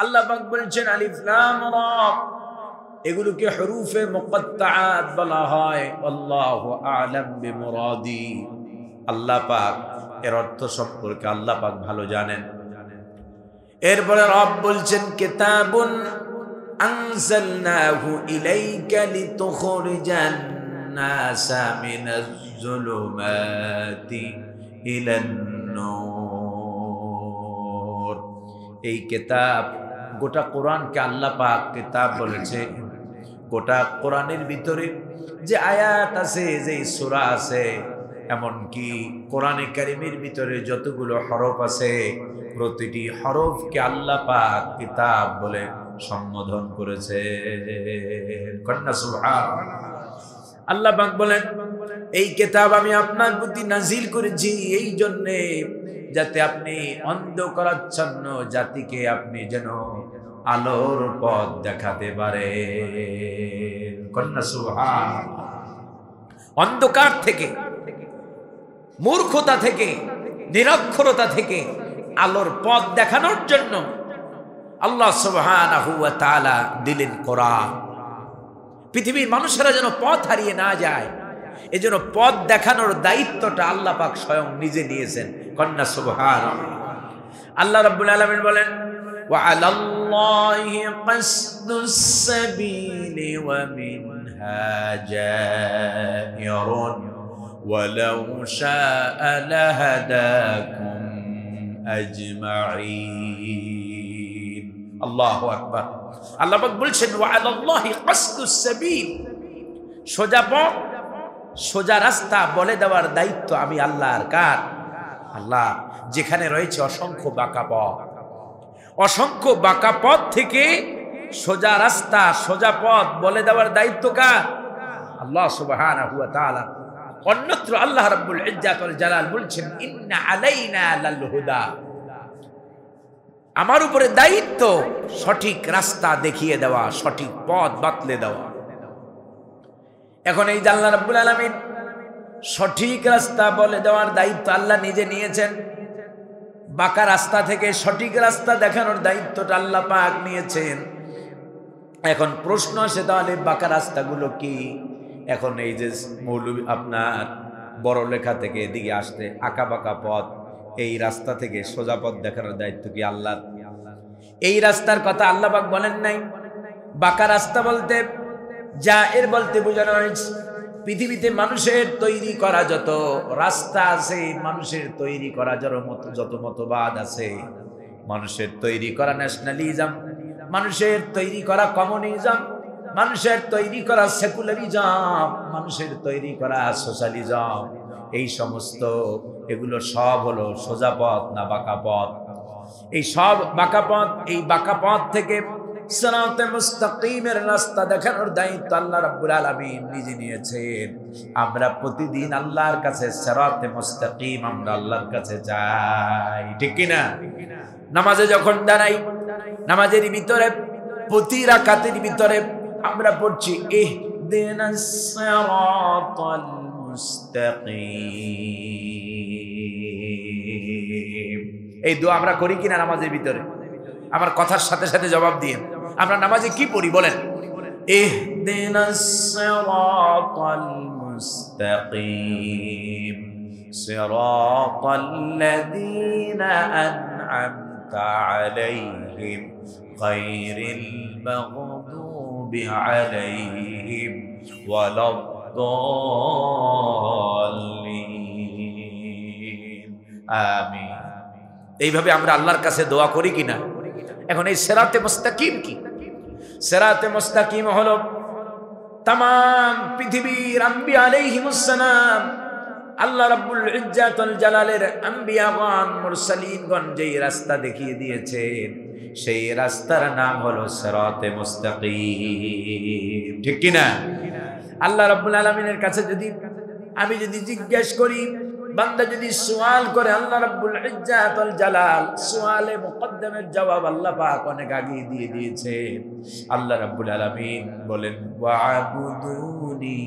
আল্লাহ পাক বলছেন আলিফ লাম রা, এগুলোকে হুরুফে মুকাত্তাআত বলা হয়। আল্লাহু আ'লাম বিমুরাদি, আল্লাহ পাক এর অর্থ সম্পর্কে আল্লাহ পাক ভালো জানেন। এরপরে রব বলছেন কিতাবুন আনজালনাহু ইলাইকা লিতুখরিজান নাসা মিনাজ যুলুমাতি ইলান নূর। এই কিতাব, গোটা কোরআনকে আল্লাহ পাক কিতাব বলেছে। গোটা কোরআনের ভিতরে যে আয়াত আছে, যে সূরা আছে, এমনকি কোরআনে কারীমের ভিতরে যতগুলো হরফ আছে, প্রতিটি হরফকে আল্লাহ পাক কিতাব বলে সম্বোধন করেছে। কন্যা সুবহানাল্লাহ। আল্লাহ পাক বলেন এই কিতাব আমি আপনার প্রতি নাজিল করেছি এই জন্যে যাতে আপনি অন্ধকারাচ্ছন্ন জাতিকে আপনি যেন আলোর পথ দেখাতে পারেন। কন্যা সুবহানাল্লাহ। অন্ধকার থেকে, মূর্খতা থেকে, নিরক্ষরতা থেকে আলোর পথ দেখানোর জন্য আল্লাহ সুবহানাহু ওয়া তাআলা দিলেন কোরআন। পৃথিবীর মানুষেরা যেন পথ হারিয়ে না যায়, এজন্য পথ দেখানোর দায়িত্বটা আল্লাহ পাক স্বয়ং নিজে নিয়েছেন। কন্যা সুবহানাল্লাহ। আল্লাহ রাব্বুল আলামিন বলেন ওয়া আলাল্লাহি কাসদুস সাবিলি ওয়া মিনহা জাইরুন ওয়ালাউ শাআ লাহাদাকুম আজমাইন। আল্লাহু আকবার। আল্লাহ পাক বলছেন ওয়া আলাল্লাহি কাসদুস সাবিল, সোজা পথ, সোজা রাস্তা বলে দেওয়ার দায়িত্ব আমি আল্লাহর। কার? আল্লাহ। যেখানে রয়েছে অসংখ্য বাঁকা পথ, অসংখ্য বাঁকা পথ থেকে সোজা রাস্তা, সোজা পথ বলে দেওয়ার দায়িত্ব কার? আল্লাহ সুবহানাহু ওয়া তাআলা। অন্যত্র আল্লাহ রাব্বুল ইজ্জাত ওয়াল জালাল বলছেন ইন্না আলাইনা লাল হুদা, আমার উপরে দায়িত্ব সঠিক রাস্তা দেখিয়ে দেওয়া, সঠিক পথ বাতলে দেওয়া। এখন এই আল্লাহ রাব্বুল আলামিন সঠিক রাস্তা বলে দেওয়ার দায়িত্ব আল্লাহ নিজে নিয়েছেন। বাঁকা রাস্তা থেকে সঠিক রাস্তা দেখানোর দায়িত্বটা আল্লাহ পাক নিয়েছেন। এখন প্রশ্ন আসে তাহলে বাঁকা রাস্তাগুলো কি? এখন এই যে মৌলভী আপনার বড় লেখা থেকে এদিকে আসতে আঁকা বাঁকা পথ, এই রাস্তা থেকে সোজা পথ দেখানোর দায়িত্ব কি আল্লাহ? এই রাস্তার কথা আল্লাহ পাক বলেন নাই। বাঁকা রাস্তা বলতে জায়ের বলতে বোঝানো হয়েছে পৃথিবীতে মানুষের তৈরি করা যত রাস্তা আছে, মানুষের তৈরি করা যত মতবাদ আছে, মানুষের তৈরি করা ন্যাশনালিজম, মানুষের তৈরি করা কমিউনিজম, মানুষের তৈরি করা সেকুলারিজম, মানুষের তৈরি করা সোশ্যালিজম, এই সমস্ত এগুলো সব হলো সোজা পথ না বাঁকা পথ? এই সব বাঁকা পথ, এই বাঁকা পথ থেকে সিরাতে মুস্তাকিমের রাস্তা দেখানোর দায়িত্ব আল্লাহ রাব্বুল আলামিন নিজে নিয়েছেন। আমরা প্রতিদিন আল্লাহর কাছে সিরাতে মুস্তাকিম, আমরা আল্লাহর কাছে যাই, ঠিক কি না? নামাজে যখন দাঁড়াই, নামাজের ভিতরে প্রতি রাকাতের ভিতরে আমরা পড়ছি ইহদিনাস সিরাতাল মুস্তাকিম। এই দোয়া আমরা করি কিনা নামাজের ভিতরে? আমার কথার সাথে সাথে জবাব দিয়ে আমরা নামাজে কি পড়ি বলেন? ইহদিনাস সিরাতাল মুস্তাকিম সিরাতাল্লাযীনা আন'আমতা আলাইহিম গায়রিল মাগদুবি আলাইহিম ওয়ালাদ-দাল্লিন। আমিন। এইভাবে আমরা আল্লাহর কাছে দোয়া করি কিনা? এখন এই সিরাতে মুস্তাকিম কি? সিরাতে মুস্তাকিম হলো তাম পৃথিবীর আম্বিয়া আলাইহিমুস সালাম, আল্লাহ রাব্বুল ইজ্জাত ওয়াল জালালের আম্বিয়াগণ, মুরসালিনগণ যেই রাস্তা দেখিয়ে দিয়েছেন, সেই রাস্তার নাম হলো সিরাতে মুস্তাকিম, ঠিক কি না? আল্লাহ রাব্বুল আলামিনের কাছে আমি যদি জিজ্ঞেস করি, বান্দা যদি সওয়াল করে, আল্লাহ রাব্বুল ইজ্জাত ওয়াল জালাল সওয়ালে মুকদ্দমের জবাব আল্লাহ পাক অনেক আগে দিয়ে দিয়েছে। আল্লাহ রাব্বুল আলামিন বলেন ওয়া'বুদুনি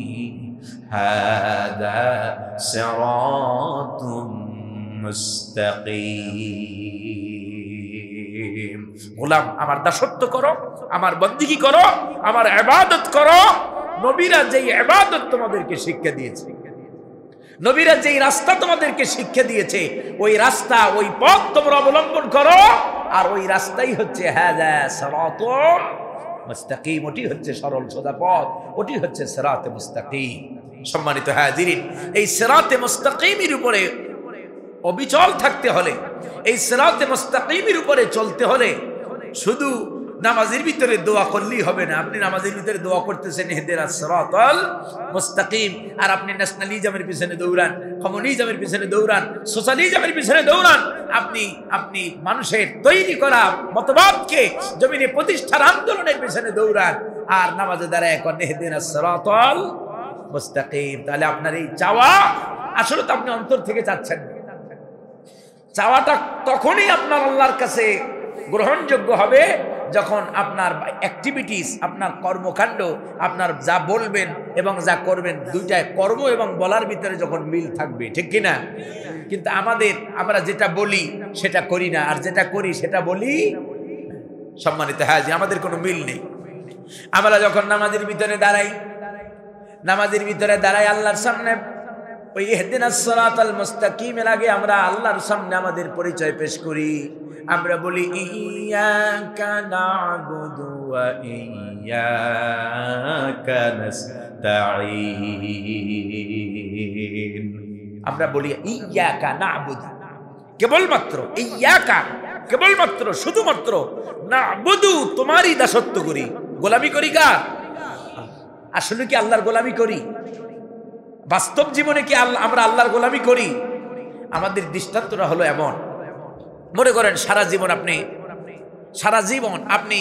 হাযা সিরাতুম মুস্তাকিম। গোলাম আমার দাসত্ব করো, আমার বন্দিগি করো, আমার ইবাদত করো। নবীরা যেই ইবাদত তোমাদেরকে শিক্ষা দিয়েছে, নবীরা যেই রাস্তা তোমাদেরকে শিক্ষা দিয়েছে, ওই রাস্তা ওই পথ তোমরা অবলম্বন করো। আর ওই রাস্তাই হচ্ছে হাযা সিরাতুন মুস্তাকিম, ওটি হচ্ছে সরল সোজা পথ, ওটি হচ্ছে সিরাতে মুস্তাকিম। সম্মানিত হাজিরিন, এই সিরাতে মুস্তাকিমের উপরে অবিচল থাকতে হলে, এই সিরাতে মুস্তাকিমের উপরে চলতে হলে শুধু নামাজের ভিতরে দোয়া করলেই হবে না। আপনি নামাজের ভিতরে দোয়া করতেছেন ইহদিনাস সিরাতাল মুস্তাকিম, আর আপনি ন্যাশনালিজমের পিছনে দৌড়ান, কমিউনিজমের পিছনে দৌড়ান, সোশ্যালিজমের পিছনে দৌড়ান, আপনি মানুষের তৈরি করা মতবাদকে জমিনে প্রতিষ্ঠার আন্দোলনের পিছনে দৌড়ান, আর নামাজে দাঁড়ায় এখন ইহদিনাস সিরাতাল মুস্তাকিম। তাহলে আপনার এই চাওয়া আসলে তো আপনি অন্তর থেকে চাচ্ছেন না। চাওয়াটা তখনই আপনার আল্লাহর কাছে গ্রহণযোগ্য হবে যখন আপনার অ্যাক্টিভিটিস, আপনার কর্মকাণ্ড, আপনার যা বলবেন এবং যা করবেন, দুইটায় কর্ম এবং বলার ভিতরে যখন মিল থাকবে, ঠিক কিনা? কিন্তু আমরা যেটা বলি সেটা করি না, আর যেটা করি সেটা বলি। সম্মানিত হাজী, আমাদের কোনো মিল নেই। আমরা যখন নামাজের ভিতরে দাঁড়াই আল্লাহর সামনে, ওই ইহদিনাস সিরাতাল মুস্তাকিমের আগে আমরা আল্লাহর সামনে আমাদের পরিচয় পেশ করি। আমরা বলি ইয়্যাকা না'বুদু ওয়া ইয়্যাকা নাস্তাঈন। আমরা বলি ইয়্যাকা না'বুদু, কেবলমাত্র ইয়্যাকা, কেবলমাত্র শুধুমাত্র, না'বুদু তোমারই দাসত্ব করি। গোলামি করি কার? আসলে কি আল্লাহর গোলামি করি? বাস্তব জীবনে কি আমরা আল্লাহর গোলামি করি? আমাদের দৃষ্টান্তটা হলো এমন, মনে করেন সারা জীবন আপনি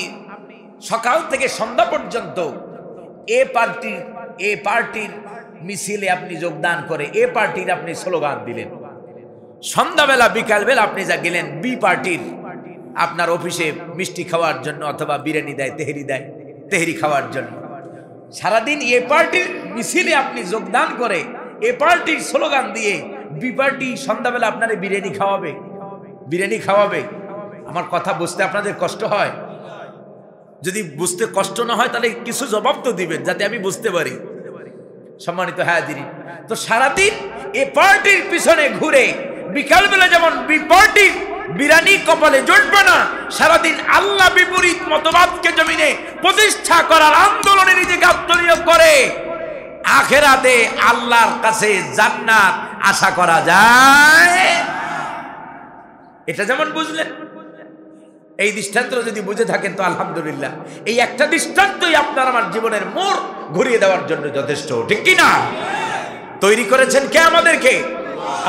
সকাল থেকে সন্ধ্যা পর্যন্ত এ পার্টির মিছিলে আপনি যোগদান করে এ পার্টির আপনি স্লোগান দিলেন। সন্ধ্যাবেলা বিকালবেলা আপনি যা গেলেন বি পার্টির, আপনার অফিসে মিষ্টি খাওয়ার জন্য অথবা বিরিয়ানি দেয়, তেহেরি খাওয়ার জন্য। সারাদিন এ পার্টির মিছিলে আপনি যোগদান করে এ পার্টির স্লোগান দিয়ে বি পার্টি সন্ধ্যাবেলা আপনারে বিরিয়ানি খাওয়াবে। আমার কথা বুঝতে আপনাদের কষ্ট হয়? যদি বুঝতে কষ্ট না হয় তাহলে কিছু জবাব তো দিবেন যাতে আমি বুঝতে পারি। সম্মানিত হাজিরিন, তো সারাদিন এ পার্টির পিছনে ঘুরে বিকালবেলা যেমন বি পার্টির বিরিয়ানি কপালে জুটবে না, সারাদিন আল্লাহ বিপরীত মতবাদকে জমিনে প্রতিষ্ঠা করার আন্দোলনে নিজেকে আত্মনিয়োগ করে আখেরাতে আল্লাহর কাছে জান্নাত আশা করা যায়। এটা যেমন বুঝলেন, এই দৃষ্টান্ত যদি বুঝে থাকেন তো আলহামদুলিল্লাহ। এই একটা দৃষ্টান্তই আপনার আমার জীবনের মোড় ঘুরিয়ে দেওয়ার জন্য যথেষ্ট, ঠিক কি না? তৈরি করেছেন কে আমাদেরকে?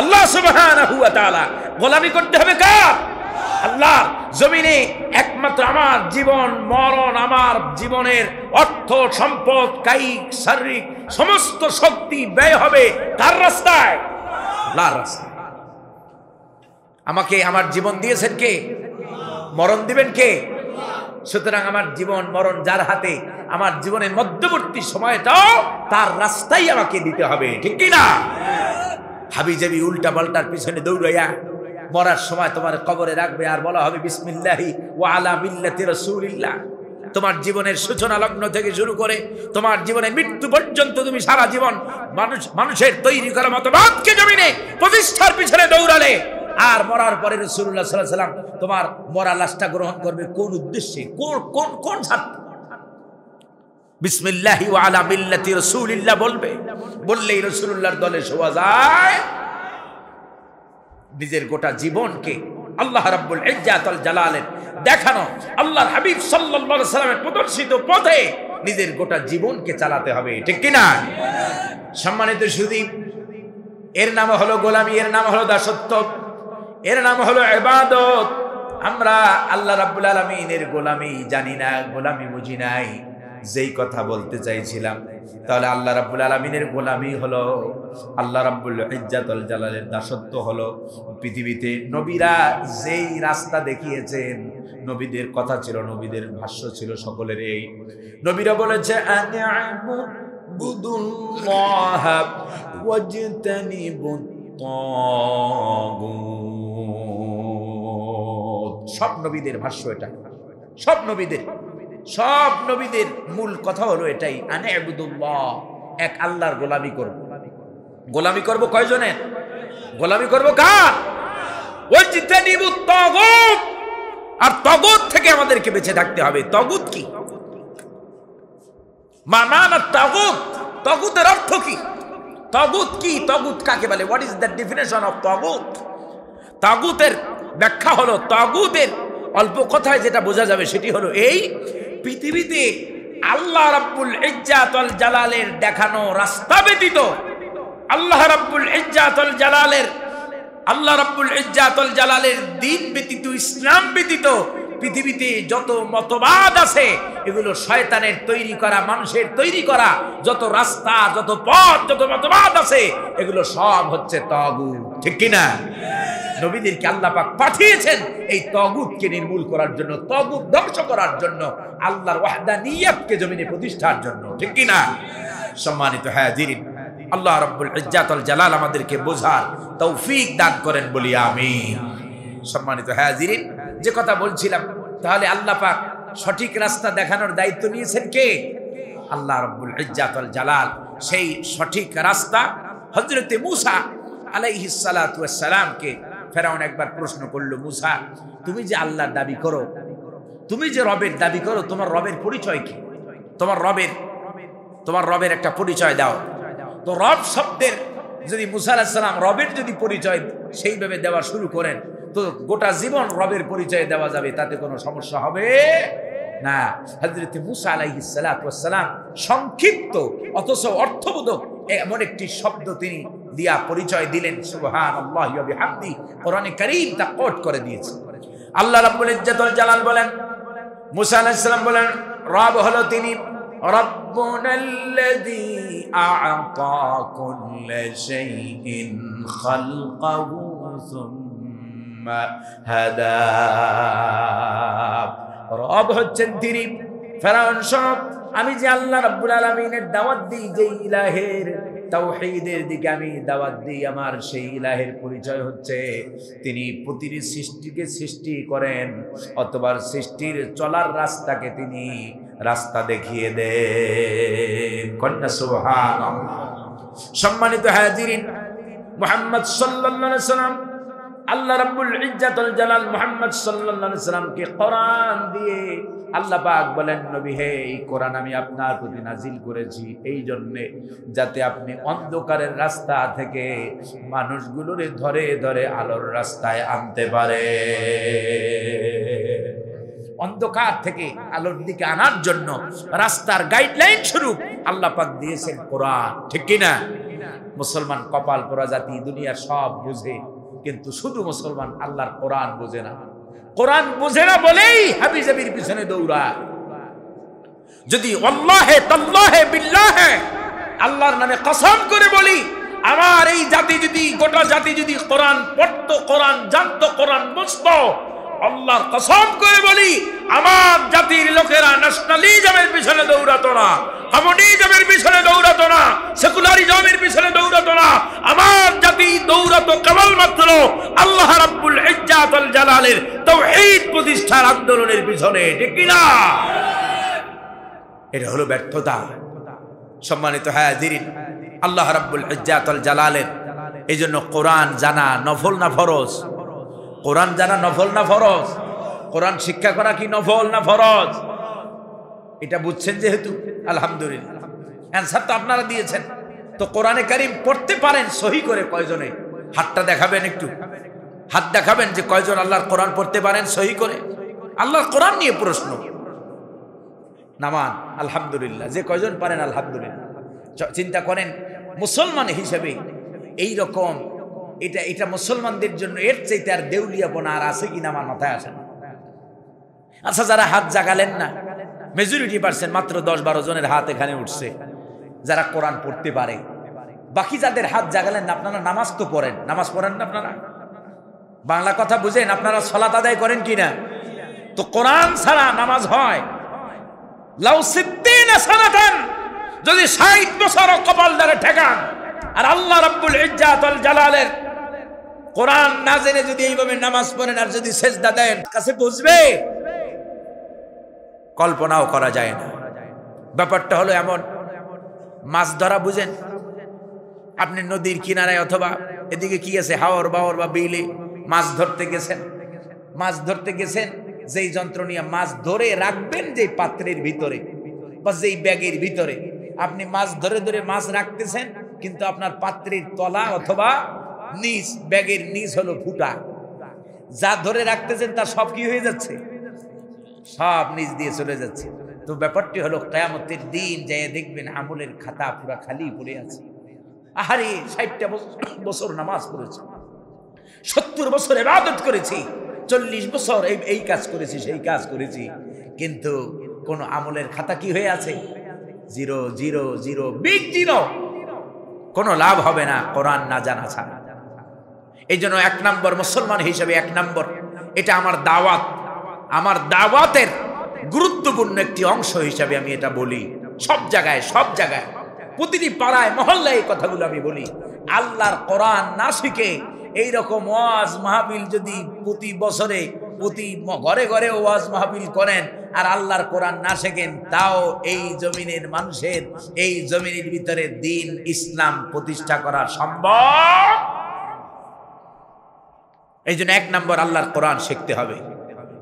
আল্লাহ সুবহানাহু ওয়া তাআলা। গোলামি করতে হবে কার? আল্লাহ। জমিনে একমাত্র আমার জীবন মরণ, আমার জীবনের অর্থ সম্পদ, কায়িক শারীরিক সমস্ত শক্তি ব্যয় হবে কার রাস্তায়? আল্লাহর রাস্তায়। আমাকে আমার জীবন দিয়েছেন কে? মরণ দিবেন কে? সুতরাং আমার জীবন মরণ যার হাতে, আমার জীবনের মধ্যবর্তী সময়টাও তার রাস্তায় আমাকে দিতে হবে, ঠিক কি না? হাবিজাবি উল্টা পাল্টার পিছনে দৌড়াইয়া মরার সময় তোমার কবরে রাখবে আর বলা হবে বিসমিল্লাহি ওয়া আলা মিল্লাতি রাসূলিল্লাহ। তোমার জীবনের সূচনা লগ্ন থেকে শুরু করে তোমার জীবনের মৃত্যু পর্যন্ত তুমি সারা জীবন মানুষের তৈরি করা মতবাদকে জমিনে প্রতিষ্ঠার পিছনে দৌড়ালে, আর মরার পরে রাসূলুল্লাহ সাল্লাল্লাহু আলাইহি ওয়াসাল্লাম তোমার মরা লাশটা গ্রহণ করবে কোন উদ্দেশ্যে, কোন স্বার্থে? বিসমিল্লাহি ওয়া আলা মিল্লাতি রাসূলিল্লাহ বললেই রাসূলুল্লাহর দলে শোয়া যায়। নিজের গোটা জীবনকে আল্লাহ রাব্বুল ইজ্জাত ওয়াল জালালের দেখানো আল্লাহর হাবিব সাল্লাল্লাহু আলাইহি ওয়াসাল্লামের প্রদর্শিত পথে নিজের গোটা জীবনকে চালাতে হবে, ঠিক কি না? সম্মানিত সুধী, এর নাম হলো গোলামি, এর নাম হলো দাসত্ব, এর নাম হলো ইবাদত। আমরা আল্লাহ রাব্বুল আলামিনের গোলামি জানি না, গোলামি বুঝি নাই। যেই কথা বলতে চাইছিলাম, তাহলে আল্লাহ রাব্বুল আলামিনের গোলামি হলো আল্লাহ রাব্বুল ইজ্জাত ওয়াল জালালের দাসত্ব হলো পৃথিবীতে নবীরা যেই রাস্তা দেখিয়েছেন, নবীদের কথা ছিল, নবীদের ভাষ্য ছিল সকলের এই। নবীরা বলেছে আ'বুদুল্লাহ ওয়াজতানিবুত তাগুত। সব নবীদের ভাষ্য এটা, সব নবীদের মূল কথা হলো এটাই, আনে আবুদুল্লাহ, এক আল্লাহর গোলামি করব। গোলামি করব কয়জনের? গোলামি করব কার? ওয়াজতানিবুত তাগুত, আর তাগুত থেকে আমাদেরকে বেঁচে থাকতে হবে। তাগুত কি? মানানা তাগুত, তাগুতের অর্থ কি? তাগুত কি? তাগুত কাকে বলে? What is the definition of তাগুত? তাগুতের ব্যাখ্যা হলো, তাগুতের অল্প কথায় যেটা বোঝা যাবে সেটি হলো এই, পৃথিবীতে আল্লাহ রাব্বুল ইজ্জাত ওয়াল জালালের দেখানো রাস্তা ব্যতীত, আল্লাহ রাব্বুল ইজ্জাত ওয়াল জালালের দ্বীন ব্যতীত, ইসলাম ব্যতীত পৃথিবীতে যত মতবাদ আছে এগুলো শয়তানের তৈরি করা, মানুষের তৈরি করা যত রাস্তা, যত পথ, যত মতবাদ আছে এগুলো সব হচ্ছে তাগুত। ঠিক কিনা? নবীদেরকে আল্লাহ পাক পাঠিয়েছেন এই তাগুতকে নির্মূল করার জন্য, তাগুত ধ্বংস করার জন্য, আল্লাহর ওয়াহদানিয়তকে জমিনে প্রতিষ্ঠার জন্য। ঠিক কিনা? সম্মানিত হাজিরিন, আল্লাহ রাব্বুল ইজ্জাত ওয়াল জালাল আমাদেরকে বোঝার তৌফিক দান করেন বলি আমিন। সম্মানিত হাজিরিন, যে কথা বলছিলাম, তাহলে আল্লাহ পাক সঠিক রাস্তা দেখানোর দায়িত্ব নিয়েছেন কে? আল্লাহ রাব্বুল ইজ্জাত ওয়াল জালাল। সেই সঠিক রাস্তা হযরতে মূসা আলাইহিস সালাতু ওয়াস সালামকে ফেরাউন একবার প্রশ্ন করলো, মূসা, তুমি যে আল্লাহর দাবি করো, তুমি যে রবের দাবি করো, তোমার রবের পরিচয় কি? তোমার রবের একটা পরিচয় দাও। তো রব শব্দের যদি মূসা আলাইহিস সালাম রবের যদি পরিচয় সেইভাবে দেওয়া শুরু করেন, তো গোটা জীবন রবের পরিচয় দেওয়া যাবে, তাতে কোনো সমস্যা হবে না। হযরত মূসা আলাইহিস সালাতু ওয়াস সালাম সংক্ষিপ্ত অথচ অর্থবোধক এমন একটি শব্দ তিনি দিয়া পরিচয় দিলেন, সুবহানাল্লাহি ওয়া বিহামদিহি। কোরআনে কারীম তা কোট করে দিয়েছে। আল্লাহ রাব্বুল ইজ্জাত ওয়াল জালাল বলেন, মূসা আলাইহিস সালাম বলেন, রব হলো তিনি, রাব্বুনাল্লাযী আ'তা কুল্লা শাইইন খালকাহু সুম্মা হাদা। রব হচ্ছেন তিনি। ফেরাউন সব, আমি যে আল্লাহ রাব্বুল আলামিনের দাওয়াত দিই, যে ইলাহের তাওহীদের দিকে আমি দাওয়াত দিই, আমার সেই ইলাহের পরিচয় হচ্ছে তিনি প্রতিটি সৃষ্টিকে সৃষ্টি করেন, অথবা সৃষ্টির চলার রাস্তাকে তিনি রাস্তা দেখিয়ে দেন। কন্যা সুবহানাল্লাহ। সম্মানিত হাজিরিন, মুহাম্মদ সাল্লাল্লাহু আলাইহি সাল্লাম, আল্লাহ রাব্বুল ইজ্জাত ওয়াল জালাল মুহাম্মদ সাল্লাল্লাহু আলাইহি সাল্লামকে কোরআন দিয়ে আল্লাহ পাক বলেন, নবী হে, এই কোরআন আমি আপনার প্রতি নাজিল করেছি এই জন্যে যাতে আপনি অন্ধকারের রাস্তা থেকে মানুষগুলোরে ধরে ধরে আলোর রাস্তায় আনতে পারে। অন্ধকার থেকে আলোর দিকে আনার জন্য রাস্তার গাইডলাইন স্বরূপ আল্লাহ পাক দিয়েছেন কোরআন। ঠিক কিনা? মুসলমান কপাল পোড়া জাতি, দুনিয়ার সব বুঝে, কিন্তু শুধু মুসলমান আল্লাহর কোরআন বোঝে না। কোরআন বোঝে না বলেই হাবিজাবির পিছনে দৌড়ায়। যদি আল্লাহে তাল্লাহে বিল্লাহে, আল্লাহর নামে কসম করে বলি, আমার এই জাতি যদি, গোটা জাতি যদি কোরআন পড়তো, কোরআন জানতো, কোরআন বুঝতো, আল্লাহর কসম করে বলি, আমার জাতির লোকেরা ন্যাশনালিজমের পিছনে দৌড়াতো না, কমিউনিজমের পিছনে দৌড়াতো না, সেকুলারিজমের পিছনে দৌড়াতো না। আমার জাতি দৌড়াতো কেবলমাত্র আল্লাহ রাব্বুল ইজ্জাত ওয়াল জালালের তাওহীদ প্রতিষ্ঠার আন্দোলনের পিছনে। ঠিক কিনা? এটা হলো ব্যর্থতা। সম্মানিত হাজিরিন, আল্লাহ রাব্বুল ইজ্জাত ওয়াল জালালের এই জন্য কোরআন জানা নফল না ফরজ? কোরআন জানা নফল না ফরজ? কোরআন শিক্ষা করা কি নফল না ফরজ? এটা বুঝছেন যেহেতু আলহামদুলিল্লাহ। অ্যানসার তো আপনারা দিয়েছেন। তো কোরআনে কারীম পড়তে পারেন সহি করে কয়জনে? হাতটা দেখাবেন, একটু হাত দেখাবেন যে কয়জন আল্লাহর কোরআন পড়তে পারেন সহি করে। আল্লাহর কোরআন নিয়ে প্রশ্ন, নামান আলহামদুলিল্লাহ। যে কয়জন পারেন আলহামদুলিল্লাহ। চিন্তা করেন মুসলমান হিসেবে এই রকম, এটা মুসলমানদের জন্য এর চাইতে আর দেউলিয়াপনা আর আছে কিনা আমার মাথায় আসে না। আচ্ছা, যারা হাত জাগালেন না, মেজরিটি পারসেন্ট, মাত্র 10-12 জনের হাত এখানে উঠছে যারা কোরআন পড়তে পারে। বাকি যাদের হাত জাগালেন না, আপনারা নামাজ তো পড়েন, নামাজ পড়েন না আপনারা? বাংলা কথা বুঝেন? আপনারা সালাত আদায় করেন কিনা? তো কোরআন ছাড়া নামাজ হয়? লাউ সিদ্দিনা সানাতান, যদি 60 বছর কপাল ধরে ঠেকান আর আল্লাহ রাব্বুল ইজ্জাত ওয়াল জালালের কোরআন না জেনে যদি এইভাবে নামাজ পড়েন আর যদি সেজদা দেন, কাছে বুঝবে? কল্পনাও করা যায় না। ব্যাপারটা হলো এমন, মাছ ধরা বুঝেন? আপনি নদীর কিনারায় অথবা এদিকে কি আছে হাওর বাওর বা বিলে মাছ ধরতে গেছেন, মাছ ধরতে গেছেন, যেই যন্ত্র নিয়ে মাছ ধরে রাখবেন যে পাত্রের ভিতরে বা যেই ব্যাগের ভিতরে, আপনি মাছ ধরে ধরে মাছ রাখতেছেন, কিন্তু আপনার পাত্রের তলা অথবা নিচ, ব্যাগের নিচ হলো ফুটা, যা ধরে রাখতেছেন তা সব কি হয়ে যাচ্ছে? সব নিচ দিয়ে চলে যাচ্ছে। তো ব্যাপারটি হলো কিয়ামতের দিন যায় দেখবেন আমলের খাতা পুরা খালি পড়ে আছে। আহারে 60টা বছর নামাজ পড়েছি, 70 বছর ইবাদত করেছি, 40 বছর এই কাজ করেছি, সেই কাজ করেছি, কিন্তু কোন আমলের খাতা কি হয়ে আছে? 0 0 0, বিগ 0। কোনো লাভ হবে না কোরআন না জানা ছাড়া। এই জন্য 1 নম্বর মুসলমান হিসেবে 1 নম্বর, এটা আমার দাওয়াত, আমার দাওয়াতের গুরুত্বপূর্ণ একটি অংশ হিসাবে আমি এটা বলি। সব জায়গায় প্রতিটি পাড়ায় মহল্লায় এই কথাগুলো আমি বলি। আল্লাহর কোরআন না শিখে এইরকম ওয়াজ মাহফিল যদি প্রতি বছরে প্রতি ঘরে ঘরে ওয়াজ মাহফিল করেন আর আল্লাহর কোরআন না শেখেন, তাও এই জমিনের মানুষের, এই জমিনের ভিতরে দ্বীন ইসলাম প্রতিষ্ঠা করা সম্ভব। এই জন্য 1 নম্বর আল্লাহর কোরআন শিখতে হবে।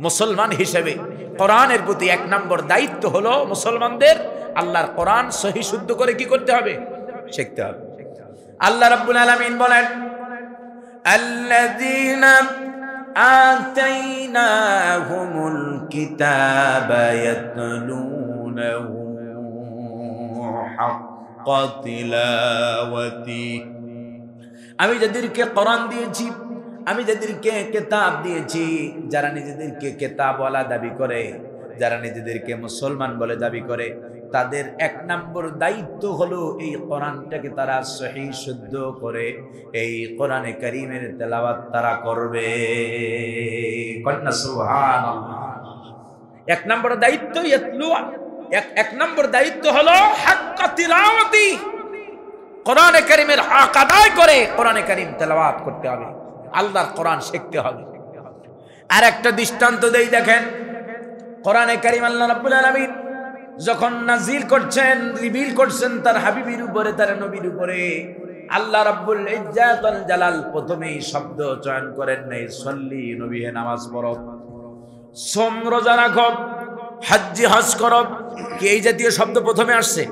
মুসলমান হিসেবে কোরআনের প্রতি 1 নম্বর দায়িত্ব হলো মুসলমানদের আল্লাহর কোরআন সহি শুদ্ধ করে কি করতে হবে? শিখতে হবে। আল্লাহ রাব্বুল আলামিন বলেন, আল্লাযীনা আতাইনাহুমুল কিতাবা ইয়াতলুনাহু হাক্কা তিলাওয়াতি। আমি যাদেরকে কোরআন দিয়েছি, আমি যাদেরকে কিতাব দিয়েছি, যারা নিজেদেরকে কিতাবওয়ালা দাবি করে, যারা নিজেদেরকে মুসলমান বলে দাবি করে, তাদের 1 নম্বর দায়িত্ব হলো এই কোরআনটাকে তারা সহি শুদ্ধ করে এই কোরআনে কারীমের তেলাওয়াত তারা করবে। কন্না সুবহানাল্লাহ। 1 নম্বর দায়িত্ব ইয়াতলুয়া, 1 নম্বর দায়িত্ব হলো হাক্কা তিলাওয়াতি, কোরআনে কারীমের হক আদায় করে কোরআনে কারীম তেলাওয়াত করতে হবে, আল্লাহর কোরআন শিখতে হবে। আর একটা দৃষ্টান্ত দেই, দেখেন কোরআনে কারীম আল্লাহ রাব্বুল আলামিন যখন নাজিল করছেন, রিভিল করছেন তার হাবিবের উপরে, তার নবীর উপরে, আল্লাহ রাব্বুল ইজ্জাত ওয়াল জালাল প্রথমেই শব্দ চয়ন করেন নাই সল্লি, নবী হে নামাজ পড়ো, সোম রোজা রাখো, হজ করো, কি এই জাতীয় শব্দ প্রথমে আসছে?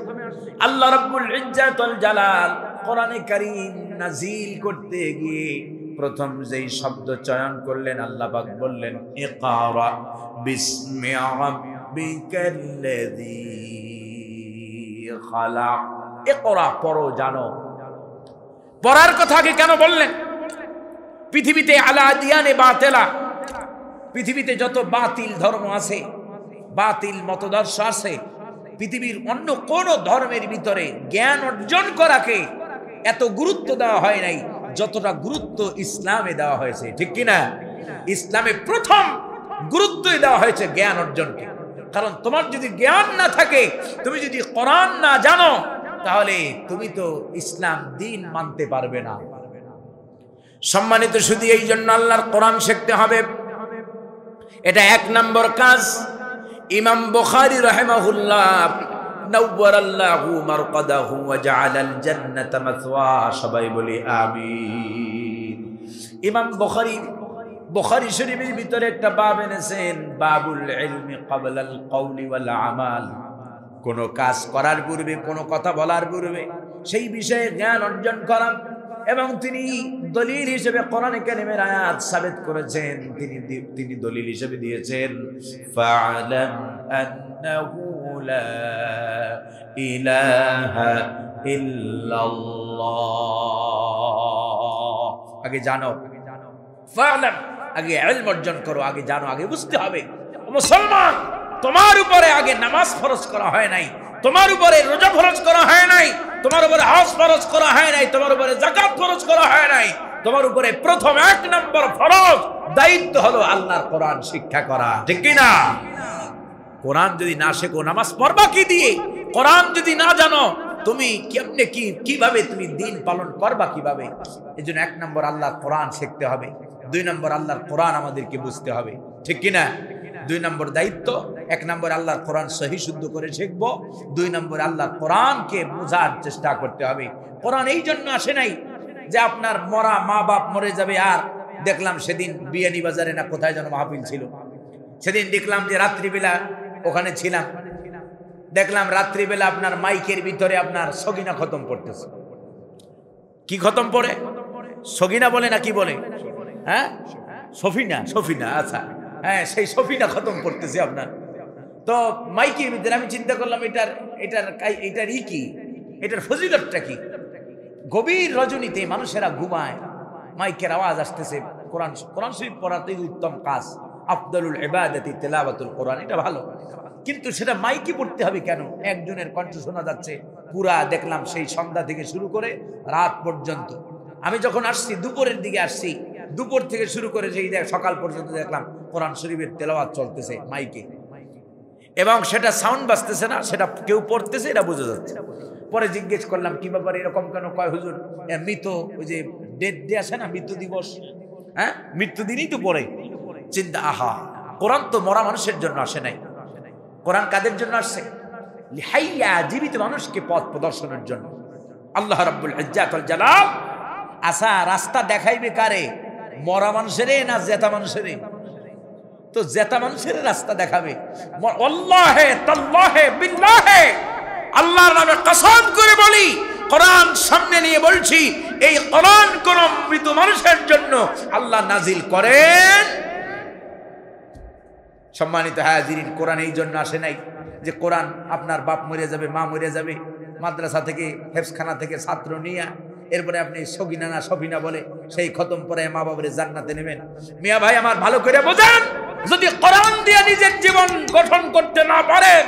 আল্লাহ রাব্বুল ইজ্জাত ওয়াল জালাল কোরআনে কারীম নাজিল করতে গিয়ে প্রথম যেই শব্দ চয়ন করলেন, আল্লাহ পাক বললেন ইকরা বিসমি রাব্বিকাল্লাযী খালাক। ইকরা পড়ো, জানো। পড়ার কথা কি কেন বললেন? পৃথিবীতে আলা দিয়ানে বাতিলা, পৃথিবীতে যত বাতিল ধর্ম আছে, বাতিল মতদর্শ আছে, পৃথিবীর অন্য কোন ধর্মের ভিতরে জ্ঞান অর্জন করাকে এত গুরুত্ব দেওয়া হয় নাই যতটা গুরুত্ব ইসলামে দেওয়া হয়েছে, ঠিক কিনা? ইসলামে প্রথম গুরুত্বই দেওয়া হয়েছে জ্ঞান অর্জনকে। কারণ তোমার যদি জ্ঞান না থাকে, তুমি যদি কোরআন না জানো, তাহলে তুমি তো ইসলাম দ্বীন মানতে পারবে না। সম্মানিত শুধু এই জন্য আল্লাহর কোরআন শিখতে হবে, এটা 1 নম্বর কাজ। ইমাম বুখারী রাহিমাহুল্লাহ নাওয়ারাল্লাহু মারকাদাহু ওয়া জাআলাল জান্নাতা মাসওয়া, সবাই বলি আমিন। ইমাম বুখারী শরীফের ভিতরে একটা বাব এনেছেন, বাবুল ইলমি ক্বাবলাল কওলি ওয়াল আমাল। কোন কাজ করার পূর্বে, কোন কথা বলার পূর্বে সেই বিষয়ে জ্ঞান অর্জন করা। এবং তিনি দলিল হিসেবে কোরআনে কারীমের আয়াত সাবিত করেছেন, তিনি দলিল হিসেবে দিয়েছেন ফা'লাম আন্নাহু লা ইলাহা ইল্লাল্লাহ। আগে জানো, ফা'লাম, আগে ইলম অর্জন করো, আগে জানো, আগে বুঝতে হবে। মুসলমান, তোমার উপরে আগে নামাজ ফরজ করা হয় নাই, তোমার উপরে রোজা ফরজ করা হয় নাই, তোমার উপরে হজ ফরজ করা হয় নাই, তোমার উপরে যাকাত ফরজ করা হয় নাই। তোমার উপরে প্রথম 1 নম্বর ফরজ দায়িত্ব হলো আল্লাহর কোরআন শিক্ষা করা, ঠিক কি না? কোরআন যদি না শেখো, নামাজ পড়বা কি দিয়ে? কোরআন যদি না জানো, তুমি কেমনে কিভাবে তুমি দিন পালন করবা কিভাবে। এজন্য 1 নম্বর আল্লাহর কোরআন শিখতে হবে, 2 নম্বর আল্লাহর কোরআন আমাদেরকে বুঝতে হবে, ঠিক কিনা? 2 নম্বর দায়িত্ব, 1 নম্বর আল্লাহর কোরআন সহি শুদ্ধ করে শিখবো, 2 নম্বর আল্লাহর কোরআনকে বোঝার চেষ্টা করতে হবে। কোরআন এই জন্য আসে নাই যে আপনার মরা মা বাপ মরে যাবে। আর দেখলাম সেদিন বিয়ানী বাজারে না কোথায় যেন মাহফিল ছিল, সেদিন দেখলাম যে রাত্রিবেলা ওখানে ছিলাম, দেখলাম রাত্রিবেলা আপনার মাইকের ভিতরে আপনার সগিনা খতম পড়তেছে। কি খতম পড়ে? সগিনা বলে না কি বলে? হ্যাঁ, সফিনা, সফিনা, আচ্ছা হ্যাঁ, সেই সফিনা খতম পড়তেছে আপনার। তো মাইকের ভিতরে আমি চিন্তা করলাম এটার কি, এটার ফজিলতটা কি? গভীর রজনীতে মানুষেরা ঘুমায়, মাইকের আওয়াজ আসতেছে, কোরআন শরীফ পড়াতেই উত্তম কাজ, আফদালুল ইবাদাতি তিলাওয়াতুল কোরআন, এটা ভালো। কিন্তু সেটা মাইকে পড়তে হবে কেন? একজনের কণ্ঠ শোনা যাচ্ছে পুরা, দেখলাম সেই সন্ধ্যা থেকে শুরু করে রাত পর্যন্ত। আমি যখন আসছি দুপুরের দিকে আসছি, দুপুর থেকে শুরু করে সেই সকাল পর্যন্ত দেখলাম কোরআন শরীফের তেলাওয়াত চলতেছে মাইকে, এবং সেটা সাউন্ড বাজতেছে না, সেটা কেউ পড়তেছে, এটা বোঝা যাচ্ছে। পরে জিজ্ঞেস করলাম কি ব্যাপারে এরকম কেন? কয় হুজুর মৃত, ওই যে ডেথ ডে আসে না, মৃত্যু দিবস, হ্যাঁ মৃত্যু দিনই তো পড়ে। চিন্তা, আহা, কোরআন তো মরা মানুষের জন্য আসে নাই, কোরআন কাদের জন্য আসছে? লিহাইয়া, জীবিত মানুষকে পথ প্রদর্শনের জন্য। আল্লাহ রাব্বুল ইজ্জাত ওয়াল জালাল আসা রাস্তা দেখাইবে কারে? মরা মানুষেরে না জেতা মানুষেরে? তো জেতা মানুষের রাস্তা দেখাবে। আল্লাহে তাল্লাহে বিল্লাহে, আল্লাহর নামে কসম করে বলি, কোরআন সামনে নিয়ে বলছি, এই কোরআন কোন মৃত মানুষের জন্য আল্লাহ নাজিল করেন। সম্মানিত হাজিরিন, কোরআন এই জন্য আসে নাই যে কোরআন আপনার বাপ মরে যাবে, মা মরে যাবে, মাদ্রাসা থেকে হেফজখানা থেকে ছাত্র নিয়ে এরপরে আপনি সগিনা না সফিনা বলে সেই খতম পরে মা বাবার জান্নাতে নেবেন। মিয়া ভাই আমার ভালো করে বোঝেন, যদি কোরআন দিয়ে নিজের জীবন গঠন করতে না পারেন,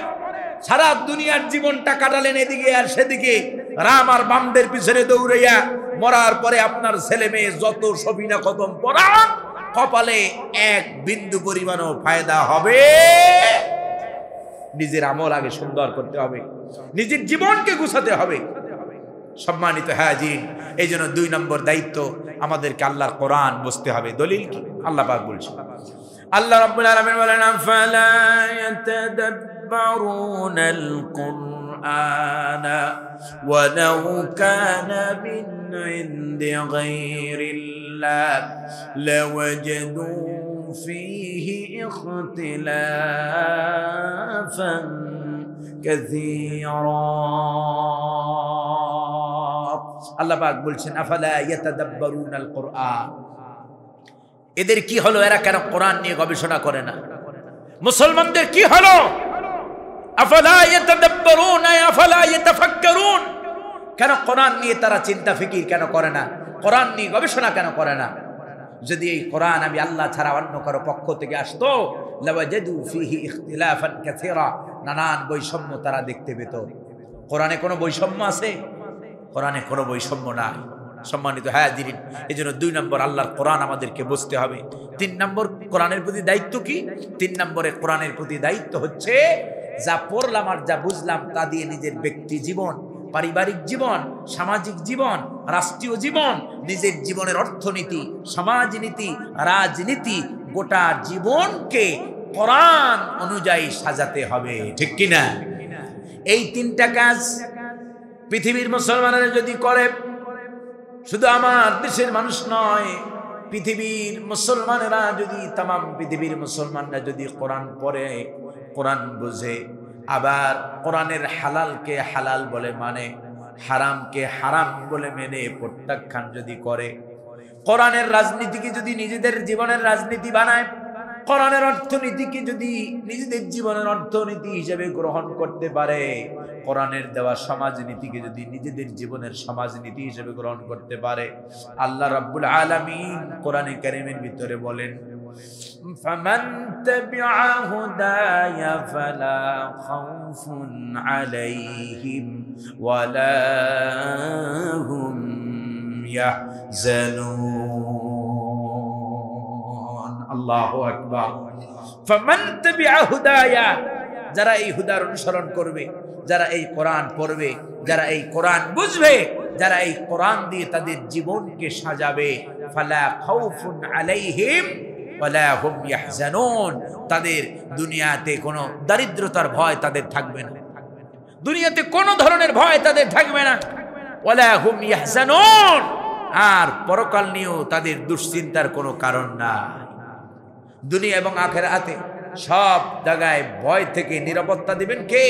সারা দুনিয়ার জীবনটা কাটালেন এদিকে আর সেদিকে, রাম আর বামদের পিছনে দৌড়াইয়া, মরার পরে আপনার ছেলে মেয়ে যত সফিনা খতম পড়ান, কপালে এক বিন্দু পরিমাণও ফায়দা হবে? নিজের আমল আগে সুন্দর করতে হবে, নিজের জীবনকে গুছাতে হবে। সম্মানিত হাজির, এই জন্য 2 নম্বর দায়িত্ব আমাদেরকে আল্লাহর কোরআন বুঝতে হবে। দলিল কি? আল্লাহ পাক বলছেন, আল্লাহ রাব্বুল আলামিন বলেন, আফালা ইয়াতাদাব্বারুনাল কুরআনা ওয়ালাউ কানা মিন ইনদি গায়রিল্লাহ লাওয়াজাদু ফীহি ইখতিলাফান কাসীরা। আল্লাহ পাক বলছেন, আফালা ইয়াতাদাব্বারুনাল কুরআন, এদের কি হলো? এরা কেন কোরআন নিয়ে গবেষণা করে না? মুসলমানদের কি হলো? আফালা ইয়াতাদাব্বারুন আফালা ইয়াতাফাক্কারুন, কেন কোরআন নিয়ে তারা চিন্তা ফিকির কেন করে না? কোরআন নিয়ে গবেষণা কেন করে না? যদি এই কোরআন আমি আল্লাহ ছাড়া অন্য কারো পক্ষ থেকে আসতো, লাওয়াজাদু ফীহি ইখতিলাফান কাসীরা, নানান বৈষম্য তারা দেখতে পেত। কোরআনে কোনো বৈষম্য আছে? কোরআনে কোনো বৈষম্য নাই। সম্মানিত হাজিরিন, এই জন্য 2 নম্বর আল্লাহর কোরআন আমাদেরকে বুঝতে হবে। 3 নম্বর কোরআনের প্রতি দায়িত্ব কি? 3 নম্বরে কোরআনের প্রতি দায়িত্ব হচ্ছে, যা পড়লাম আর যা বুঝলাম তা দিয়ে নিজের ব্যক্তি জীবন, পারিবারিক জীবন, সামাজিক জীবন, রাষ্ট্রীয় জীবন, নিজের জীবনের অর্থনীতি, সমাজনীতি, রাজনীতি, গোটা জীবনকে কোরআন অনুযায়ী সাজাতে হবে, ঠিক কিনা? এই 3টা কাজ পৃথিবীর মুসলমানেরা যদি করে, শুধু আমার দেশের মানুষ নয়, পৃথিবীর মুসলমানেরা যদি, তামাম পৃথিবীর মুসলমানরা যদি কোরআন পড়ে, কোরআন বুঝে, আবার কোরআনের হালালকে হালাল বলে মানে, হারামকে হারাম বলে মেনে প্রত্যাখ্যান যদি করে, কোরআনের রাজনীতিকে যদি নিজেদের জীবনের রাজনীতি বানায়, কোরআনের অর্থনীতিকে যদি নিজেদের জীবনের অর্থনীতি হিসেবে গ্রহণ করতে পারে, কোরআনের দেওয়া সমাজনীতিকে যদি নিজেদের জীবনের সমাজনীতি হিসেবে গ্রহণ করতে পারে, আল্লাহ রাব্বুল আলামিন কোরআনে কারীমের ভিতরে বলেন, ফামান তাবিআ হুদায়া ফালা খাউফুন আলাইহিম ওয়ালা হুম ইয়াহজানুন। আল্লাহু আকবার। ফামান তাবিআ হুদায়া, যারা এই হুদার অনুসরণ করবে, যারা এই কোরআন পড়বে, যারা এই কোরআন বুঝবে, যারা এই কোরআন দিয়ে তাদের জীবনকে সাজাবে, ফালা খাউফুন আলাইহিম ওয়ালা হুম ইয়াহজানুন, তাদের দুনিয়াতে কোনো দারিদ্রতার ভয় তাদের থাকবে না, দুনিয়াতে কোনো ধরনের ভয় তাদের থাকবে না, ওয়ালা হুম ইয়াহজানুন, আর পরকাল নিয়েও তাদের দুশ্চিন্তার কোনো কারণ নাই। দুনিয়া এবং আখিরাতে সব জায়গায় ভয় থেকে নিরাপত্তা দিবেন কে?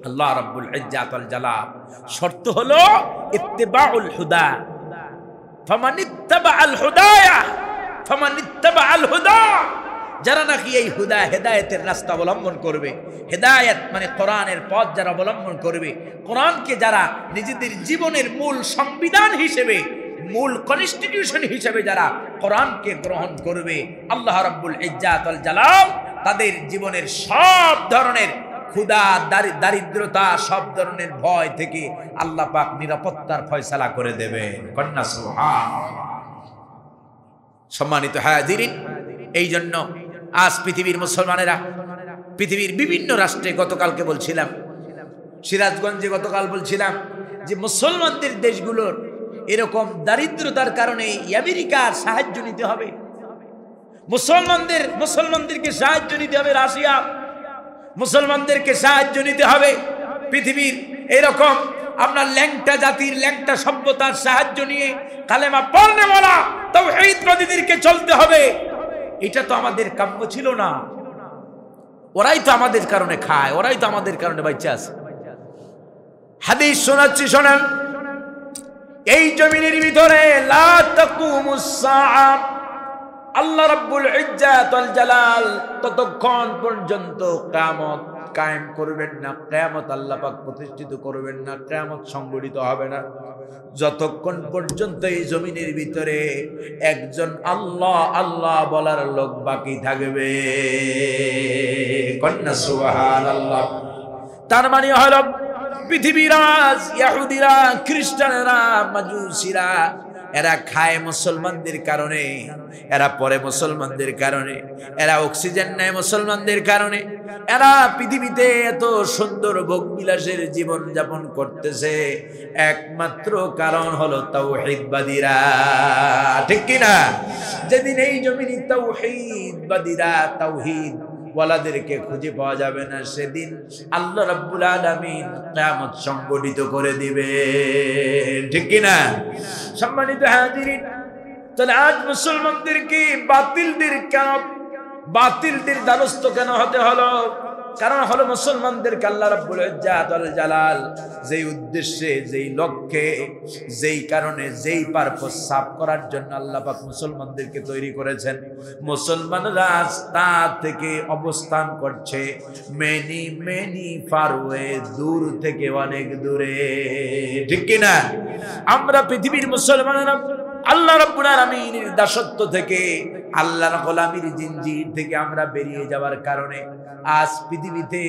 আল্লাহ রাব্বুল ইজ্জাত ওয়াল জালাল। শর্ত হলো ইত্তিবাউল হুদা, ফামান ইত্তাবাআল হুদায়া ফামান ইত্তাবাআল হুদা, যারা নাকি এই হুদা হেদায়েতের রাস্তা অবলম্বন করবে, হেদায়েত মানে কোরআনের পথ যারা অবলম্বন করবে, কোরআনকে যারা নিজেদের জীবনের মূল সংবিধান হিসেবে, মূল কনস্টিটিউশন হিসেবে যারা কোরআনকে গ্রহণ করবে, আল্লাহ রাব্বুল ইজ্জাত ওয়াল জালাল তাদের জীবনের সব ধরনের ক্ষুধা, দারিদ্রতা, সব ধরনের ভয় থেকে আল্লাহ পাক নিরাপত্তার ফয়সালা করে দেবেন। কন্যা সুবহানাল্লাহ। সম্মানিত হাজিরিন, এই জন্য আজ পৃথিবীর মুসলমানেরা পৃথিবীর বিভিন্ন রাষ্ট্রে, গতকালকে বলছিলাম সিরাজগঞ্জে, গতকাল বলছিলাম যে মুসলমানদের দেশগুলোর এরকম দারিদ্রতার কারণে আমেরিকার সাহায্য নিতে হবে, মুসলমানদেরকে সাহায্য নিতে হবে, রাশিয়া মুসলমানদেরকে সাহায্য নিতে হবে, পৃথিবীর এরকম আপনার ল্যাংটা জাতির, ল্যাংটা সভ্যতার সাহায্য নিয়ে কালেমা পড়নে বলা তাওহীদবাদীদেরকে চলতে হবে। এটা তো আমাদের কাম্য ছিল না, ওরাই তো আমাদের কারণে খায়, ওরাই তো আমাদের কারণে বেঁচে আছে। হাদিস শোনাচ্ছি, শোনেন। এই জমিনের ভিতরে লা তাকুমুস সাআ, আল্লাহ রাব্বুল ইজ্জাত ওয়াল জালাল ততক্ষণ পর্যন্ত কিয়ামত কায়েম করবেন না, কিয়ামত আল্লাহ পাক প্রতিষ্ঠিত করবেন না, কিয়ামত সংঘটিত হবে না যতক্ষণ পর্যন্ত এই জমিনের ভিতরে একজন আল্লাহ আল্লাহ বলার লোক বাকি থাকবে। কন্যা সুবহানাল্লাহ। তার মানে হলো পৃথিবীর আজ ইহুদিরা, খ্রিস্টানেরা, মাজুসিরা এরা খায় মুসলমানদের কারণে, এরা পরে মুসলমানদের কারণে, এরা অক্সিজেন নেয় মুসলমানদের কারণে, এরা পৃথিবীতে এত সুন্দর ভোগবিলাসের জীবন যাপন করতেছে, একমাত্র কারণ হলো তাওহীদবাদীরা। ঠিক কিনা? যেদিন এই জমিনে তাওহীদবাদীরা, তাওহীদ ওয়ালাদেরকে খুঁজে পাওয়া যাবে না, সেদিন আল্লাহ রাব্বুল আলামিন কিয়ামত সংঘটিত করে দিবে। ঠিক কিনা? সম্মানিত হাজিরিন, তাহলে আজ মুসলমানদেরকে বাতিলদের দ্বারস্থ কেন হতে হলো? কারণ হলো মুসলমানদেরকে আল্লাহ রাব্বুল ইজ্জাত ওয়াল জালাল যেই উদ্দেশ্যে, যেই লক্ষ্যে, যেই কারণে, যেই পারপোজ সাফ করার জন্য আল্লাহ পাক মুসলমানদেরকে তৈরি করেছেন, মুসলমানরা তা থেকে অবস্থান করছে মেনি ফারওয়ে, দূর থেকে অনেক দূরে। ঠিক কিনা? আমরা পৃথিবীর মুসলমানেরা আল্লাহ রাব্বুল আলামিনের দাসত্ব থেকে, আল্লাহর গোলামির জিনজির থেকে আমরা বেরিয়ে যাওয়ার কারণে আজ পৃথিবীতে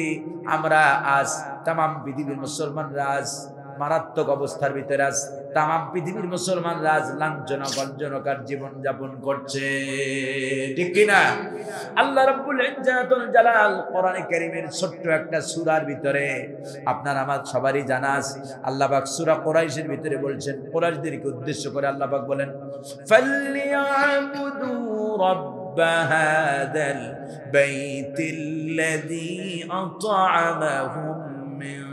আমরা, আজ তামাম পৃথিবীর মুসলমানরা আজ মারাত্মক অবস্থার ভিতরে, আজ তামাম পৃথিবীর মুসলমানরা আজ লাঞ্ছনা গঞ্জনকার জীবন যাপন করছে। ঠিক কিনা? আল্লাহ রাব্বুল ইজ্জাত ওয়াল জালাল কোরআনে কারীমের ছোট্ট একটা সূরার ভিতরে, আপনার আমার সবারই জানা আছে, আল্লাহ পাক সূরা কুরাইশের ভিতরে বলছেন, কুরাইশদেরকে উদ্দেশ্য করে আল্লাহ পাক বলেন, ফালইয়াবুদু রাব্ব হাযাল বাইতিল্লাযী আত'আমাহুম মিন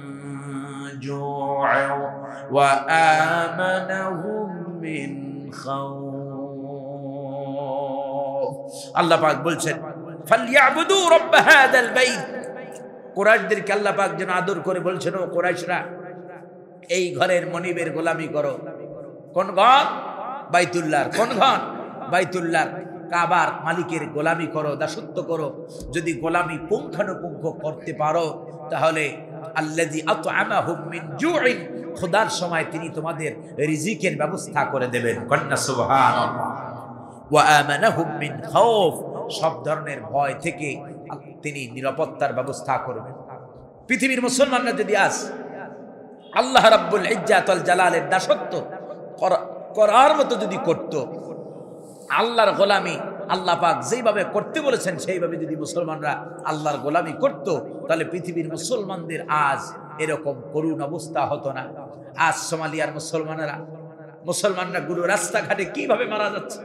জু'আ ওয়া আমানাহুম মিন খাউফ। আল্লাহ পাক বলছেন ফালইয়াবুদু রাব্ব হাযাল বাইত। কুরাইশদেরকে আল্লাহ পাক যেন আদর করে বলছেন, ও কুরাইশরা, এই ঘরের মনিবের গোলামি করো। কোন ঘর? বাইতুল্লাহর। কোন ঘর? বাইতুল্লাহর, কাবার মালিকের গোলামি করো, দাসত্ব করো। যদি গোলামি পুঙ্খানুপুঙ্খ করতে পারো, তাহলে আল্লাযী আত'আমাহুম মিন জু'ইন, খোদার সময় তিনি তোমাদের রিজিকের ব্যবস্থা করে দেবেন। কন্যা সুবহানাল্লাহ। ওয়া আমানাহুম মিন খাউফ, সব ধরনের ভয় থেকে তিনি নিরাপত্তার ব্যবস্থা করবেন। পৃথিবীর মুসলমানরা যদি আজ আল্লাহ রাব্বুল ইজ্জাত ওয়াল জালালের দাসত্ব করার মতো যদি করত, আল্লাহর গোলামি আল্লাহ পাক যেইভাবে করতে বলেছেন সেইভাবে যদি মুসলমানরা আল্লাহর গোলামি করত, তাহলে পৃথিবীর মুসলমানদের আজ এরকম করুণ অবস্থা হতো না। আজ সোমালিয়ার মুসলমানরা গুরু রাস্তাঘাটে কিভাবে মারা যাচ্ছে,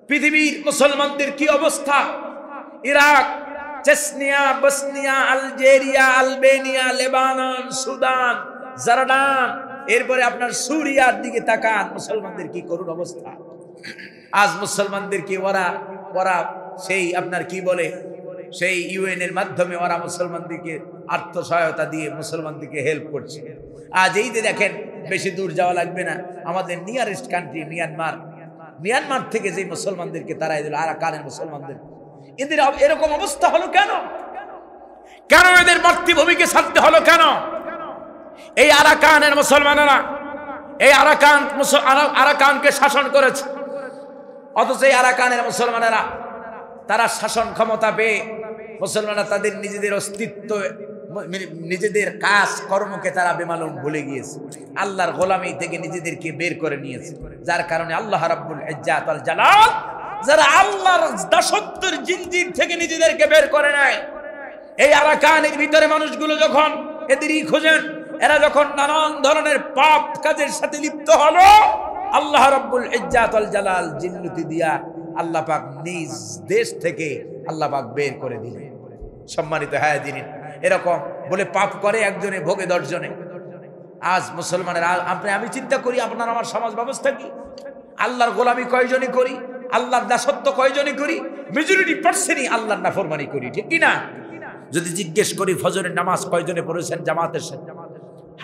পৃথিবীর মুসলমানদের কি অবস্থা, Iraq, Chechnya, Bosnia, Algeria, Albania, Lebanon, Sudan, Jordan, এরপরে আপনার সুরিয়ার দিকে তাকান, মুসলমানদের কি করুণ অবস্থা। আজ মুসলমানদেরকে ওরা সেই আপনার কি বলে, সেই ইউএন এর মাধ্যমে ওরা মুসলমানদেরকে আর্থ সহায়তা দিয়ে মুসলমানদেরকে হেল্প করছে। আজ এই যে দেখেন, বেশি দূর যাওয়া লাগবে না, আমাদের নিয়ারেস্ট কান্ট্রি মিয়ানমার থেকে যে মুসলমানদেরকে তারা দিল, আরাকানের মুসলমানদের, এদের এরকম অবস্থা হলো কেন? কেন এদের মাতৃভূমিকে ছাড়তে হলো কেন? এই আরাকানের মুসলমানেরা এই আরাকানকে শাসন করেছে, অথচ এই আরাকানের মুসলমানেরা তারা শাসন ক্ষমতা পেয়ে মুসলমানরা তাদের নিজেদের অস্তিত্ব, নিজেদের কাজ কর্মকে তারা বেমালুম ভুলে গিয়েছে, আল্লাহর গোলামি থেকে নিজেদেরকে বের করে নিয়েছে। যার কারণে আল্লাহ রাব্বুল ইজ্জাত ওয়াল জালাল যারা আল্লাহর দাসত্বের জিনজির থেকে নিজেদেরকে বের করে নেয়, এই আরাকানের ভিতরে মানুষগুলো যখন এদেরই খোঁজেন, এরা যখন নানান ধরনের পাপ কাজের সাথে লিপ্ত হলো, আল্লাহ রাব্বুল ইজ্জাত ওয়াল জালাল জিন্নতি দিয়া আল্লাহ পাক নিজ দেশ থেকে আল্লাহ পাক বের করে দিলেন। সম্মানিত হাজিরিন, এরকম বলে পাপ করে একজনে, ভোগে 10 জনে। আজ মুসলমানের আমি চিন্তা করি, আপনার আমার সমাজ ব্যবস্থা কি? আল্লাহর গোলামি কয়জনই করি, আল্লাহর দাসত্ব কয়জনই করি? মেজরিটি পার্সেন্টই আল্লাহর নাফরমানি করি, ঠিক কি না? যদি জিজ্ঞেস করি ফজরের নামাজ কয়জনে পড়েছেন জামাতের সাথে,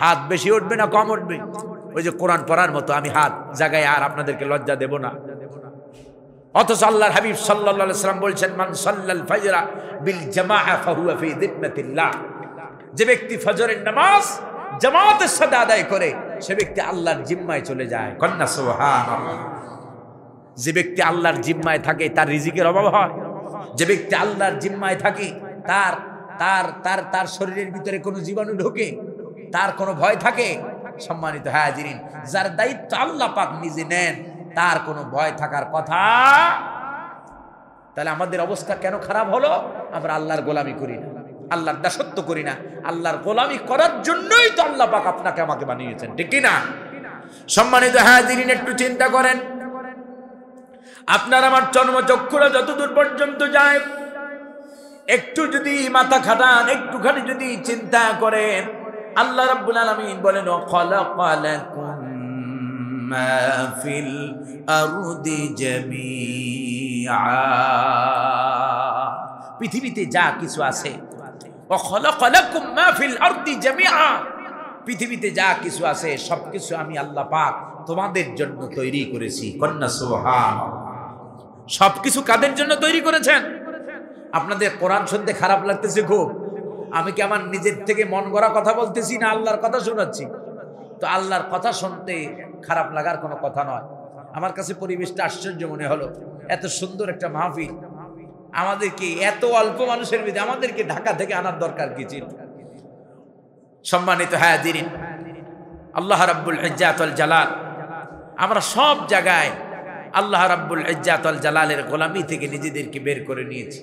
হাত বেশি উঠবে না কম উঠবে? ওই যে কোরআন পড়ার মতো আমি হাত জায়গায় আর আপনাদেরকে লজ্জা দেব না। অথচ আল্লাহর হাবিব সাল্লাল্লাহু আলাইহি ওয়াসাল্লাম বলছেন, মান সাল্লাল ফাজরা বিল জামাআ ফাহুয়া ফি যিম্মাতিল্লাহ, যে ব্যক্তি ফজরের নামাজ জামাতের সাথে আদায় করে সে ব্যক্তি আল্লাহর জিম্মায় চলে যায়। কন্না সুবহানাল্লাহ। যে ব্যক্তি আল্লাহর জিম্মায় থাকে তার রিজিকের অভাব হয়। যে ব্যক্তি আল্লাহর জিম্মায় থাকে তার তার তার তার শরীরের ভিতরে কোনো জীবাণু ঢোকে, তার কোনো ভয় থাকে? সম্মানিত হাজিরিন, যার দায়িত্ব আল্লাহ পাক নিজে নেন, তার কোনো ভয় থাকার কথা। তাহলে আমাদের অবস্থা কেন খারাপ হলো? আমরা আল্লাহর গোলামি করি না, আল্লাহর দাসত্ব করি না। আল্লাহর গোলামি করার জন্যই তো আল্লাহ পাক আপনাকে আমাকে বানিয়েছেন, ঠিক কি না? সম্মানিত হাজিরিন, একটু চিন্তা করেন, আপনার আমার চর্মচক্ষুরা যতদূর পর্যন্ত যায়, একটু যদি মাথা খাটান, একটুখানি যদি চিন্তা করেন, আল্লাহ রাব্বুল আলামিন বলেন, খালাকালাকুম মা ফিল আরদি জামিআ, পৃথিবীতে যা কিছু আছে, খালাকালাকুম মা ফিল আরদি জামিআ, পৃথিবীতে যা কিছু আছে সবকিছু আমি আল্লাহ পাক তোমাদের জন্য তৈরি করেছি। কন্না সুবহানাল্লাহ। সবকিছু কাদের জন্য তৈরি করেছেন? আপনাদের কোরআন শুনতে খারাপ লাগতেছে খুব? আমি কি আমার নিজের থেকে মন গড়া কথা বলতেছি না আল্লাহর কথা শোনাচ্ছি? তো আল্লাহর কথা শুনতে খারাপ লাগার কোনো কথা নয়। আমার কাছে পরিবেশটা আশ্চর্য মনে হলো, এত সুন্দর একটা মাহফিল, আমাদেরকে এত অল্প মানুষের মধ্যে আমাদেরকে ঢাকা থেকে আনার দরকার কি ছিল? সম্মানিত হাজিরিন, আল্লাহ রাব্বুল ইজ্জাত ওয়াল জালাল, আমরা সব জায়গায় আল্লাহ রাব্বুল ইজ্জাত ওয়াল জালালের গোলামি থেকে নিজেদেরকে বের করে নিয়েছি।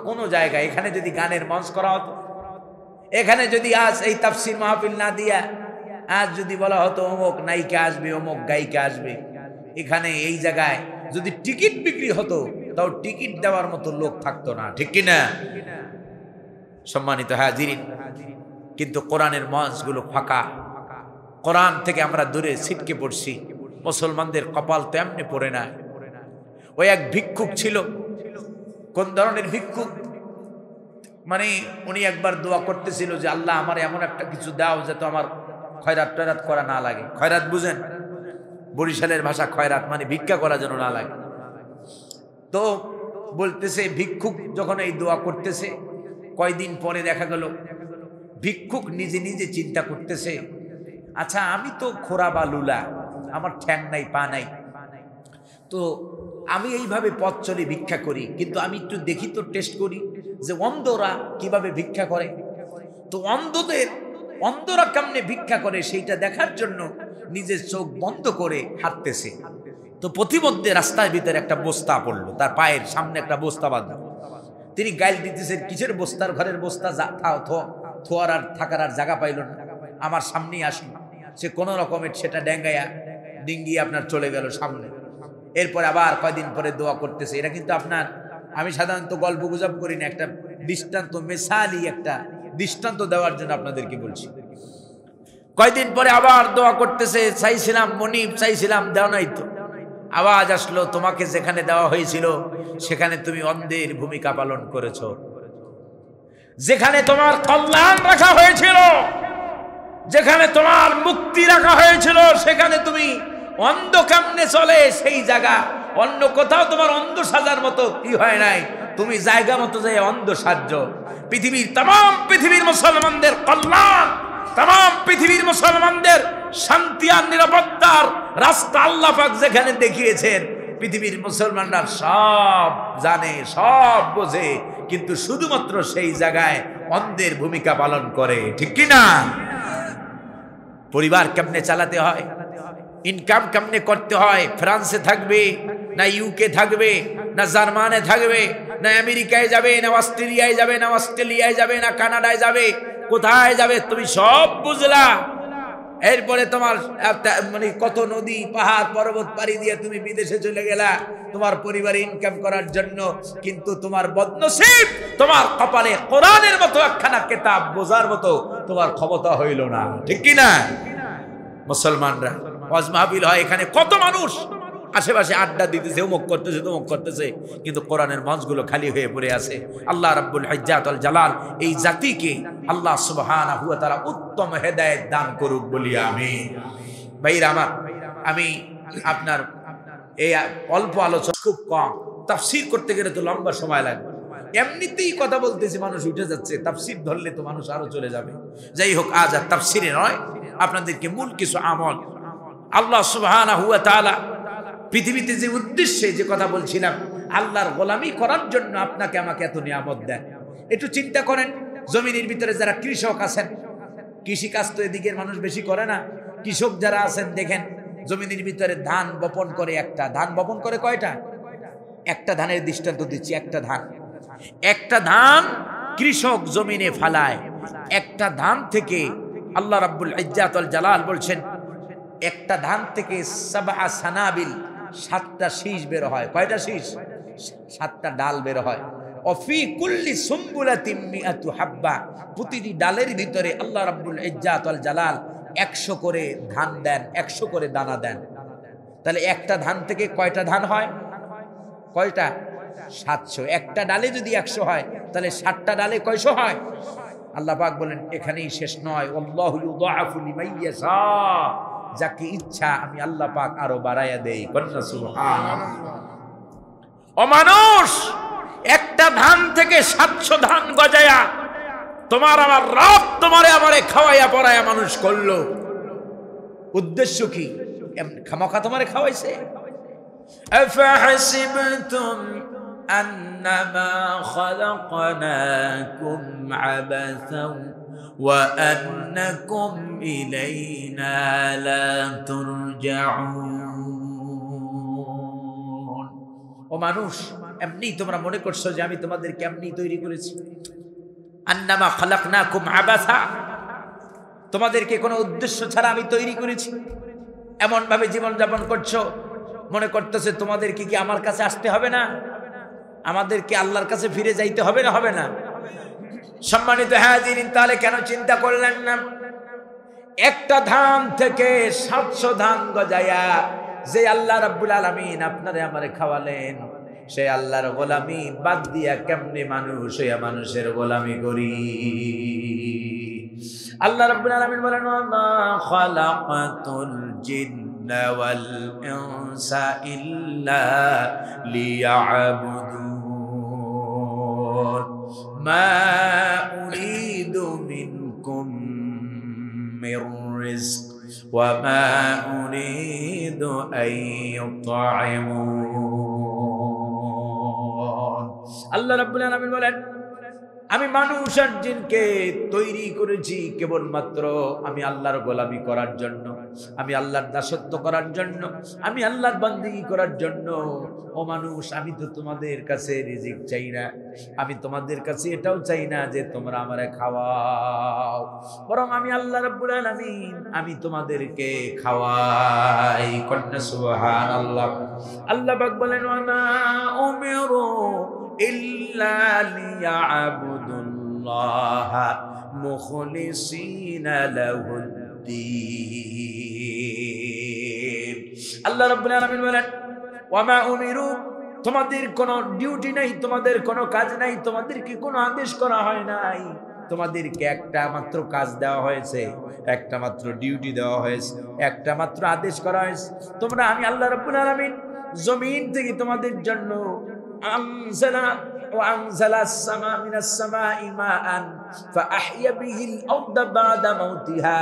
কোনো জায়গায় এখানে যদি গানের মঞ্চ করা হতো, এখানে যদি আজ এই তাফসীর মাহফিল না দিয়া আজ যদি বলা হতো অমুক নায়িকা আসবে, অমুক গায়িকা আসবে, এখানে এই জায়গায় যদি টিকিট বিক্রি হতো, তাও টিকিট দেওয়ার মতো লোক থাকতো না, ঠিক কিনা? সম্মানিত হাজিরিন, কিন্তু কোরআনের মঞ্চগুলো ফাঁকা, কোরআন থেকে আমরা দূরে ছিটকে পড়ছি। মুসলমানদের কপাল তো এমনি পড়ে না। ওই এক ভিক্ষুক ছিল, কোন ধরনের ভিক্ষুক? মানে উনি একবার দোয়া করতেছিল যে আল্লাহ আমার এমন একটা কিছু দাও যাতে আমার খয়রাত টয়রাত করা না লাগে। খয়রাত বুঝেন? বরিশালের ভাষা খয়রাত মানে ভিক্ষা করা যেন না লাগে। তো বলতেছে, ভিক্ষুক যখন এই দোয়া করতেছে, কয়দিন পরে দেখা গেল ভিক্ষুক নিজে নিজে চিন্তা করতেছে, আচ্ছা আমি তো খোরা বা লুলা, আমার ঠ্যাং নাই পা নাই, তো আমি এইভাবে পথ চলে ভিক্ষা করি, কিন্তু আমি একটু দেখি তো, টেস্ট করি যে অন্ধরা কিভাবে ভিক্ষা করে। তো অন্ধরা কেমনে ভিক্ষা করে সেইটা দেখার জন্য নিজের চোখ বন্ধ করে হাঁটতেছে। তো প্রতিমধ্যে রাস্তার ভিতরে একটা বস্তা পড়লো, তার পায়ের সামনে একটা বস্তা বাঁধা। তিনি গাইল দিতেছেন, কিসের বস্তার, ঘরের বস্তা, থোয়ার আর থাকার আর জায়গা পাইল না, আমার সামনেই আসলো। সে কোনো রকমের সেটা ডিঙ্গিয়ে আপনার চলে গেল সামনে। এরপরে আবার কয়দিন পরে দোয়া করতেছে। এটা কিন্তু আপনার, আমি সাধারণত গল্প গুজব করি না, একটা দৃষ্টান্ত, মেসালি একটা দৃষ্টান্ত দেওয়ার জন্য আপনাদেরকে বলছি। কয়দিন পরে আবার দোয়া করতেছে, চাইছিলাম মনিব, চাইছিলাম, দেওয়া নাই তো। আওয়াজ আসলো, তোমাকে যেখানে দেওয়া হয়েছিল সেখানে তুমি অন্ধের ভূমিকা পালন করেছো, যেখানে তোমার কল্যাণ রাখা হয়েছিল, যেখানে তোমার মুক্তি রাখা হয়েছিল, সেখানে তুমি অন্ধ কেমনে চলে সেই জায়গা, অন্য কোথাও তোমার অন্ধ সাজার মতো কি হয় নাই, তুমি জায়গা মতো যাই অন্ধ সাজ্য। পৃথিবীর তাম পৃথিবীর মুসলমানদের কল্যাণ, তাম পৃথিবীর মুসলমানদের শান্তি আর নিরাপত্তার রাস্তা আল্লাহ পাক যেখানে দেখিয়েছেন, পৃথিবীর মুসলমানরা সব জানে, সব বোঝে, কিন্তু শুধুমাত্র সেই জায়গায় অন্ধের ভূমিকা পালন করে। ঠিক কি না? পরিবার কেমনে চালাতে হয়, ইনকাম কেমনে করতে হয়, ফ্রান্সে থাকবে না ইউকে থাকবে না জার্মানে থাকবে না আমেরিকায় যাবে না অস্ট্রেলিয়ায় যাবে না অস্ট্রেলিয়ায় যাবে না কানাডায় যাবে, কোথায় যাবে তুমি সব বুঝলা। এরপরে তোমার মানে কত নদী পাহাড় পর্বত পাড়ি দিয়ে তুমি বিদেশে চলে গেলা তোমার পরিবারে ইনকাম করার জন্য, কিন্তু তোমার বদনসিব, তোমার কপালে কোরআনের মতো একখানা কিতাব বোঝার মতো তোমার ক্ষমতা হইল না। ঠিক কি না? মুসলমানরা ওয়াজ মাহফিল হয়, এখানে কত মানুষ আশেপাশে আড্ডা দিতেছে, অমুক করতেছে, তমুক করতেছে, কিন্তু কোরআনের মঞ্চগুলো খালি হয়ে পড়ে আছে। আল্লাহ রাব্বুল ইজ্জাত ওয়াল জালাল এই জাতিকে আল্লাহ সুবহানাহু ওয়া তাআলা উত্তম হেদায়েত দান করুক বলি আমিন। ভাইরা আমার, আমি আপনার এই অল্প আলোচনা, খুব কম, তাফসীর করতে গেলে তো লম্বা সময় লাগবে। এমনিতেই কথা বলতেছি, মানুষ উঠে যাচ্ছে, তাফসীর ধরলে তো মানুষ আরো চলে যাবে। যাই হোক, আজ আর তাফসীরে নয়, আপনাদেরকে মূল কিছু আমল আল্লাহ সুবহানাহু ওয়া তাআলা পৃথিবীতে যে উদ্দেশ্যে যে কথা বলছিলাম, আল্লাহর গোলামি করার জন্য আপনাকে আমাকে এত নিয়ামত দেন। একটু চিন্তা করেন, জমিনের ভিতরে যারা কৃষক আছেন, কৃষি কাজ তো এদিকের মানুষ বেশি করে না, কৃষক যারা আছেন দেখেন, জমিনের ভিতরে ধান বপন করে, একটা ধান বপন করে কয়টা? একটা ধানের দৃষ্টান্ত দিচ্ছি, একটা ধান কৃষক জমিনে ফালায়, একটা ধান থেকে আল্লাহ রাব্বুল ইজ্জাত ওয়াল জালাল বলছেন, একটা ধান থেকে সাবআ সানাবিল, 7টা শীষ বের হয়। কয়টা শীষ? 7টা ডাল বের হয়। অফি কুল্লি সুম্বুলাতিন মিআতু হাব্বা, প্রতিটি ডালের ভিতরে আল্লাহ রাব্বুল ইজ্জাত ওয়াল জালাল 100 করে ধান দেন, 100 করে দানা দেন। তাহলে একটা ধান থেকে কয়টা ধান হয়? কয়টা? 700। একটা ডালে যদি 100 হয়, তাহলে 7টা ডালে কয়শো হয়? আল্লাহ পাক বলেন এখানেই শেষ নয়, আল্লাহু ইউদাআফু লিমান ইয়াশা, যাকে ইচ্ছা আমি আল্লাহ পাক আরো বাড়ায়া দেই। কন্না সুবহানাল্লাহ। ও মানুষ, একটা ধান থেকে 700 ধান গজায়া তোমার আমার রব তোমারে আমারে খাওয়াইয়া পড়াইয়া মানুষ করলো। উদ্দেশ্য কি? খামাখা তোমারে খাওয়াইছে? আফাহাসিবতুম আন্নামা খালাকনাকুম আবাসাও ওয়া আন্নাকুম ইলাইনা লা তুরজাউন। ও মানুষ, এমনি তোমরা মনে করছো যে আমি তোমাদেরকে এমনি তৈরি করেছি? আন্নামা খালাকনাকুম আবাসা, তোমাদেরকে কোনো উদ্দেশ্য ছাড়া আমি তৈরি করেছি। এমন ভাবে জীবন যাপন করছো, মনে করতেছে তোমাদেরকে কি আমার কাছে আসতে হবে না, আমাদেরকে আল্লাহর কাছে ফিরে যাইতে হবে না? হবে না? সম্মানিত হাজিরিন, তাহলে কেন চিন্তা করলেন না? একটা ধান থেকে 700 ধান গজায়া যে আল্লাহ রাব্বুল আলামিন আপনারে আমারে খাওয়ালেন, সেই আল্লাহর গোলামি বাদ দিয়া কেমনে মানুষ হইয়া মানুষের গোলামি করি? আল্লাহ রাব্বুল আলামিন বলেন, মা খালাকাতুল জিন্না ওয়াল ইনসা ইল্লা লিয়াবুদুন মা উরিদু মিনকুম মির রিজক ওয়া মা উরিদু আন ইউতঈমুন। আল্লাহ রাব্বুল আলামিন বলেন, আমি মানুষ আর জিনকে তৈরি করেছি কেবলমাত্র আমি আল্লাহর গোলামি করার জন্য। আমি আল্লাহর দাসত্ব করার জন্য, আমি আল্লাহর বান্দিগি করার জন্য। ও মানুষ, আমি তো তোমাদের কাছে রিজিক চাই না, আমি তোমাদের কাছে এটাও চাই না যে তোমরা আমারে খাওয়াও, বরং আমি আল্লাহ রাব্বুল আলামিন আমি তোমাদেরকে খাওয়াই। কন্যা সুবহানাল্লাহ। আল্লাহ পাক বলেন, ওয়া মা উমিরু ইল্লা লিয়াবুদুল্লাহ মুখলিসিনা লাহুদ্দীন। আল্লাহ রাব্বুল আলামিন বলেন, ওয়া মা উমিরু, তোমাদের কোনো ডিউটি নাই, তোমাদের কোনো কাজ নাই, তোমাদেরকে কোনো আদেশ করা হয় নাই, তোমাদেরকে একটা মাত্র কাজ দেওয়া হয়েছে, একটা মাত্র ডিউটি দেওয়া হয়েছে, একটা মাত্র আদেশ করা হয়েছে। তোমরা, আমি আল্লাহ রাব্বুল আলামিন জমিন থেকে তোমাদের জন্য আনজালাস সামা মিনাস সামাই মাআন ফাআহইয়া বিহিল আরদা বাদা মাউতিহা,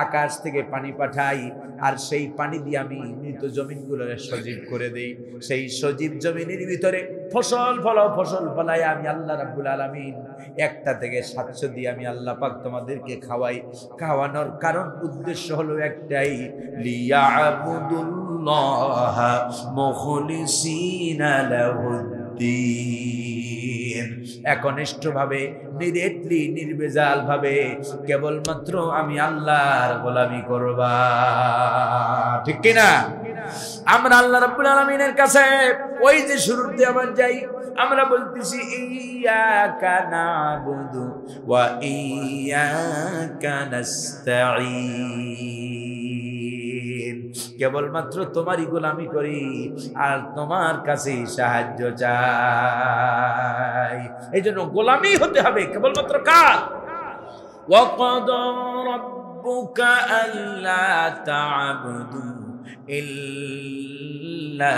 আকাশ থেকে পানি পাঠাই, আর সেই পানি দিয়ে আমি মৃত জমিনগুলোকে সজীব করে দেই। সেই সজীব জমিনের ভিতরে ফসল ফলাই আমি আল্লাহ রাব্বুল আলামিন একটা থেকে 700 দিয়ে আমি আল্লাহ পাক তোমাদেরকে খাওয়াই। খাওয়ানোর কারণ, উদ্দেশ্য হলো একটাই, লিয়াবুদুল্লাহ মুখলিসিনা লাহুদ্দীন, একনিষ্ঠভাবে, নিরেটলি, নির্বেজাল ভাবে কেবলমাত্র আমি আল্লাহর গোলামি করবা। ঠিক কিনা? আমরা আল্লাহ রাব্বুল আলামিনের কাছে ওই যে শুরুতে আবার যাই, আমরা বলতেছি ইয়াকা নাবুদু ওয়া ইয়াকা নাস্তাঈন, কেবলমাত্র তোমারই গোলামি করি আর তোমার কাছে সাহায্য চাই। এই জন্য গোলামি হতে হবে কেবলমাত্র কার? ওয়া ক্বাদা রাব্বুকা আল্লা তা'বুদু ইল্লা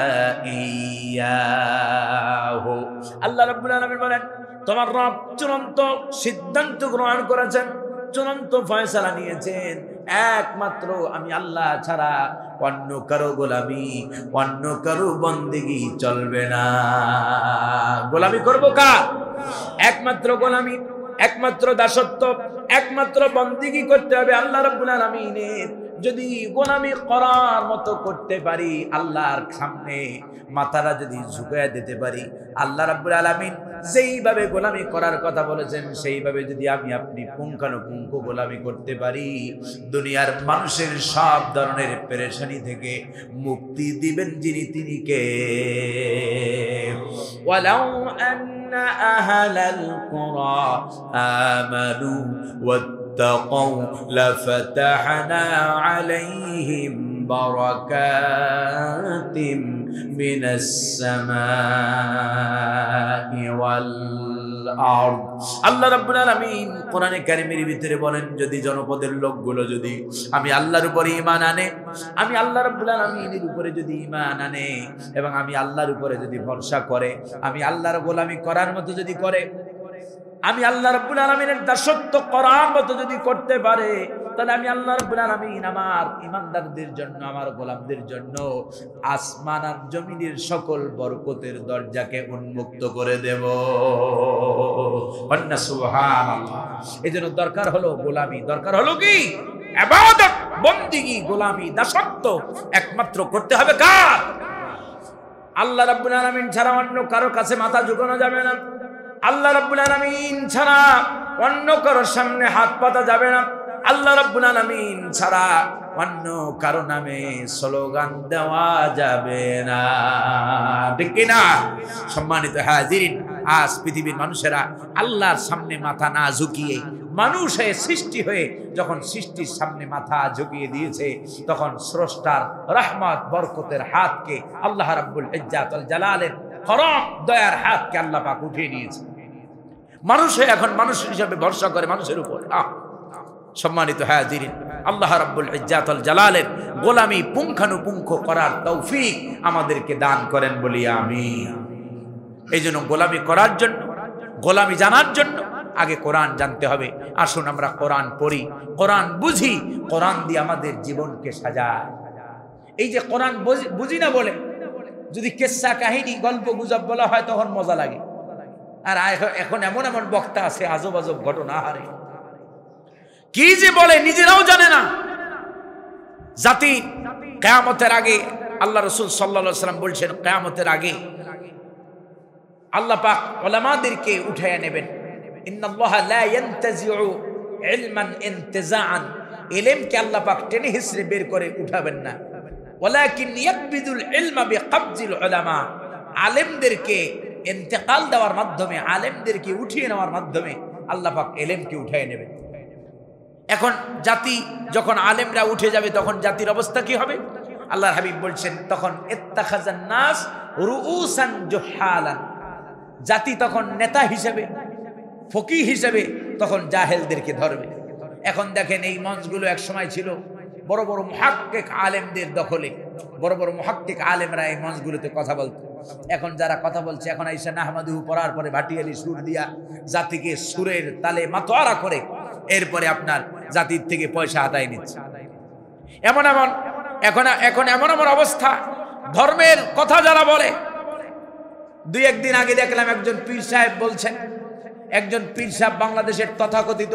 ইয়াহু। আল্লাহ রাব্বুল আলামিন বলেন, তোমার রব চূড়ান্ত সিদ্ধান্ত গ্রহণ করেছেন, চূড়ান্ত ফয়সালা নিয়েছেন, একমাত্র আমি আল্লাহ ছাড়া অন্য কারো গোলামি, অন্য কারো বন্দেগি চলবে না। গোলামি করব কার? একমাত্র গোলামি, একমাত্র দাসত্ব, একমাত্র বন্দেগি করতে হবে আল্লাহ রাব্বুল আলামিনের। যদি গোলামি করার মতো করতে পারি, আল্লাহর সামনে মাথাটা যদি ঝুঁকায় দিতে পারি, আল্লাহ রাব্বুল আলামিন যেইভাবে গোলামি করার কথা বলেছেন সেইভাবে যদি আমি আপনি পুঙ্খানুপুঙ্খ গোলামি করতে পারি, দুনিয়ার মানুষের সব ধরনের পেরেশানি থেকে মুক্তি দিবেন যিনি, তিনি কে? ওয়ালাউ আন্না আহলাল কুরা আমানু ওয়াত্তাকাউ লাফাতাহনা আলাইহিম বারাকাতিম মিনাস সামাই ওয়াল আরদ। আল্লাহ রাব্বুল আলামিন কোরআনে কারীমের ভিতরে বলেন, যদি জনপদের লোকগুলো যদি আমি আল্লাহর উপরে ঈমান আনে, আমি আল্লাহ রাব্বুল আলামিনের উপরে যদি ঈমান আনে এবং আমি আল্লাহর উপরে যদি ভরসা করে, আমি আল্লাহর গোলামি করার মতো যদি করে, আমি আল্লাহ রাব্বুল আলামিনের দাসত্ব করার মতো যদি করতে পারে, তাহলে আমি আল্লাহ রাব্বুল আলামিন আমার ঈমানদারদের জন্য, আমার গোলামদের জন্য আসমান আর জমিনের সকল বরকতের দরজাকে উন্মুক্ত করে দেব। কন্যা সুবহানাল্লাহ। এজন্য দরকার হলো গোলামি, দরকার হলো কি? ইবাদত, বন্দেগি, গোলামি, দাসত্ব একমাত্র করতে হবে কার? আল্লাহ রাব্বুল আলামিন ছাড়া অন্য কারো কাছে মাথা ঝুঁকানো যাবে না। আল্লাহ রাব্বুল আলামিন ছাড়া অন্য কারোর সামনে হাত পাতা যাবে না। আল্লাহ রাব্বুল আলামিন ছাড়া অন্য কারো নামে স্লোগান দেওয়া যাবে না। ঠিক কিনা? সম্মানিত হাজিরিন, আজ পৃথিবীর মানুষেরা আল্লাহর সামনে মাথা না ঝুঁকিয়ে, মানুষ হয়ে, সৃষ্টি হয়ে যখন সৃষ্টির সামনে মাথা ঝুঁকিয়ে দিয়েছে, তখন স্রষ্টার রহমত বরকতের হাতকে, আল্লাহ রাব্বুল ইজ্জাত ওয়াল জালালের করম দয়ার হাতকে আল্লাহ পাক উঠিয়ে নিয়েছে। মানুষ এখন মানুষ হিসাবে ভরসা করে মানুষের উপর। সম্মানিত হাজিরিন, আল্লাহ রাব্বুল ইজ্জাত ওয়াল জালালের গোলামি পুঙ্খানুপুঙ্খ করার তৌফিক আমাদেরকে দান করেন বলি আমিন। এই জন্য গোলামি করার জন্য, গোলামি জানার জন্য আগে কোরআন জানতে হবে। আসুন আমরা কোরআন পড়ি, কোরআন বুঝি, কোরআন দিয়ে আমাদের জীবনকে সাজাই। এই যে কোরআন বুঝি না বলে যদি কিসসা কাহিনী, গল্প গুজব বলা হয় তখন মজা লাগে। আর এখন এমন এমন বক্তা আছে আজব আজব ঘটনা, হারে কি যে বলে নিজেরাও জানে না। জাতি কিয়ামতের আগে আল্লাহ রাসূল সাল্লাল্লাহু আলাইহি ওয়াসাল্লাম বলছেন কিয়ামতের আগে আল্লাহ পাক উলামাদেরকে উঠায়া নেবেন। ইন্নাল্লাহা লা ইয়ানতাজিউ ইলমান ইনতিজাআন, ইলমকে আল্লাহ পাক টেনে হিসড়ে বের করে উঠাবেন না। ওয়ালাকিন ইয়াকবিদুল ইলমা বিকবজিল উলামা, আলেমদেরকে ইন্তেকাল দেওয়ার মাধ্যমে, আলেমদেরকে উঠিয়ে নেওয়ার মাধ্যমে আল্লাহ পাক ইলমকে উঠায় নেবেন। এখন জাতি যখন আলেমরা উঠে যাবে তখন জাতির অবস্থা কি হবে? আল্লাহর হাবিব বলছেন তখন ইত্তাখাযান নাস রুউসান জুহালান, জাতি তখন নেতা হিসেবে, ফকিহ হিসেবে তখন জাহেলদেরকে ধরবে। এখন দেখেন এই মঞ্চগুলো এক সময় ছিল বড় বড় মুহাক্কিক আলেমদের দখলে, বড় বড় মুহাক্কিক আলেমরা এই মঞ্চগুলোতে কথা বলতো। এখন যারা কথা বলছে এখন আইসা নাহমাদুহু পড়ার পরে ভাটিয়ালি সুর দিয়া জাতিকে সুরের তালে মাতোয়ারা করে এরপরে আপনার জাতির থেকে পয়সা আদায় নিচ্ছে। এমন এমন এখন এমন এমন অবস্থা, ধর্মের কথা যারা বলে। দুই একদিন আগে দেখলাম একজন পীর সাহেব বলছেন, একজন পীর সাহেব বাংলাদেশের তথাকথিত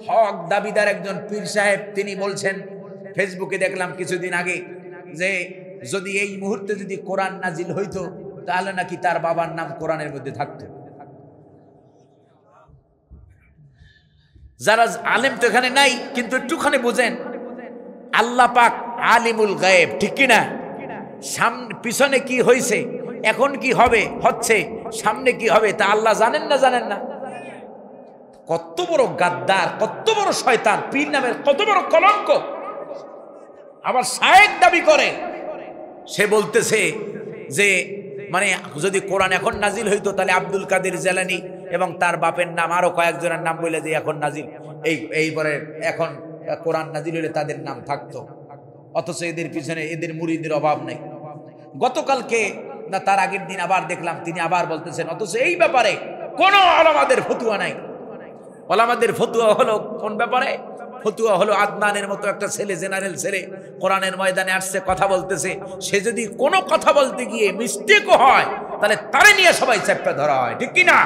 হক দাবিদার একজন পীর সাহেব, তিনি বলছেন ফেসবুকে দেখলাম কিছুদিন আগে যে যদি এই মুহূর্তে যদি কোরআন নাজিল হইতো তাহলে নাকি তার বাবার নাম কোরআনের মধ্যে থাকতো। যারা আলেম তো এখানে নাই, কিন্তু একটুখানি বুঝেন আল্লাহ পাক আলিমুল গায়েব, ঠিক কিনা? সামনে পিছনে কি হয়েছে, এখন কি হবে, হচ্ছে, সামনে কি হবে তা আল্লাহ জানেন না, জানেন না? কত বড় গাদ্দার, কত বড় শয়তান, পীর নামের কত বড় কলঙ্ক। আবার শায়েখ দাবি করে, সে বলতেছে যে মানে যদি কোরআন এখন নাজিল হইতো তাহলে আব্দুল কাদের জেলানি এবং তার বাপের নাম আরো কয়েকজনের নাম বলে যে এখন নাজিল, এইবারে এখন কোরআন নাজিল হইলে তাদের নাম থাকতো। অথচ এদের পিছনে এদের মুরিদের অভাব নেই। গতকালকে না তার আগের দিন আবার দেখলাম তিনি আবার বলতেছেন, অথচ এই ব্যাপারে কোনো ওলামাদের ফতুয়া নাই। ওলামাদের ফতুয়া হলো কোন ব্যাপারে? ফতুয়া হলো আদনানের মতো একটা ছেলে, জেনারেল ছেলে, কোরআনের ময়দানে আসছে, কথা বলতেছে, সে যদি কোনো কথা বলতে গিয়ে মিস্টেকও হয় তাহলে তারে নিয়ে সবাই চেপে ধরা হয়, ঠিক কিনা?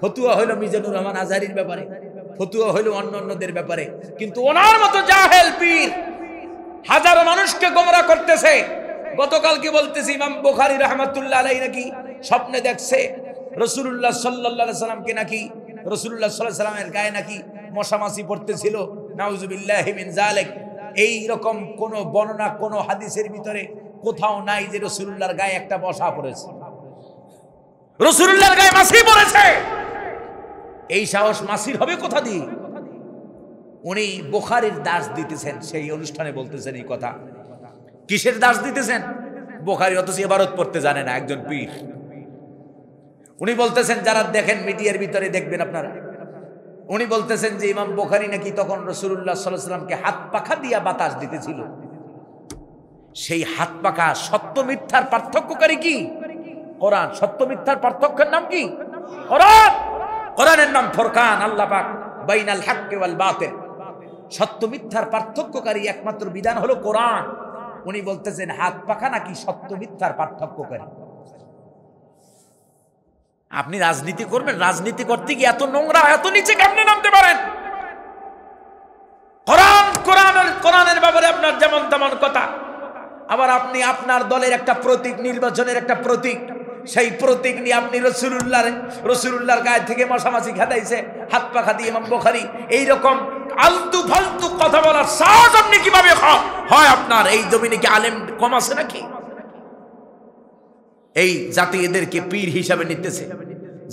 ফতুয়া হলো মিজানুর রহমান আজহারীর ব্যাপারে, ফতুয়া হলো অন্য অন্যদের ব্যাপারে, কিন্তু ওনার মতো জাহেল পীর হাজারো মানুষকে গোমরাহ করতেছে। গতকালকে বলতেছি ইমাম বুখারী রাহমাতুল্লাহ আলাইহি নাকি স্বপ্নে দেখছে রাসূলুল্লাহ সাল্লাল্লাহু আলাইহি সাল্লামকে, নাকি রাসূলুল্লাহ সাল্লাল্লাহু আলাইহি সাল্লামের গায়ে নাকি মশামাছি পড়তেছিল, নাউযুবিল্লাহি মিন যালিক। এই রকম কোন বর্ণনা কোন হাদিসের ভিতরে কোথাও নাই যে রাসূলুল্লাহর গায়ে একটা মশা পড়েছে, রাসূলুল্লাহর গায়ে মাছি পড়েছে। এই সাহস মাছির হবে কোথা দিয়ে? উনি বুখারীর দাস দিতেছেন, সেই অনুষ্ঠানে বলতেছেন এই কথা। কিসের দাস দিতেছেন? বুখারী, অথচ ইবারত পড়তে জানে না একজন পীর। উনি বলতেছেন, যারা দেখেন মিডিয়ার ভিতরে দেখবেন আপনারা, উনি বলতেছেন যে ইমাম বুখারী নাকি তখন রাসূলুল্লাহ সাল্লাল্লাহু আলাইহি সাল্লামকে হাত পাখা দিয়া বাতাস দিতেছিল। সেই হাত পাখা সত্য মিথ্যার পার্থক্যকারী কি? কোরআন। সত্য মিথ্যার পার্থক্যের নাম কি? কোরআন। কোরআনের নাম ফুরকান। আল্লাহ পাক বাইনাল হাক্কি ওয়াল বাতিল, সত্য মিথ্যার পার্থক্যকারী একমাত্র বিধান হলো কোরআন। উনি বলতেছেন হাত পাখা নাকি সত্য মিথ্যার পার্থক্যকারী। আপনি রাজনীতি করবেন, রাজনীতি করতে গিয়ে এত নোংরা, এত নিচে কেমনে নামতে পারেন? কোরআনের ব্যাপারে আপনার যেমন তেমন কথা, আবার আপনি আপনার দলের একটা প্রতীক, নির্বাচনের একটা প্রতীক, সেই প্রতীক নিয়ে আপনি রসুলুল্লাহর গায়ে থেকে মশামাছি খেদাইছে হাত পাখা দিয়ে ইমাম বুখারী। এইরকম আলতু ফালতু কথা বলার সাহস আপনি কিভাবে হয় আপনার? এই জমিনে কি আলেম কম আছে নাকি? এই জাতি এদেরকে পীর হিসাবে নিতেছে,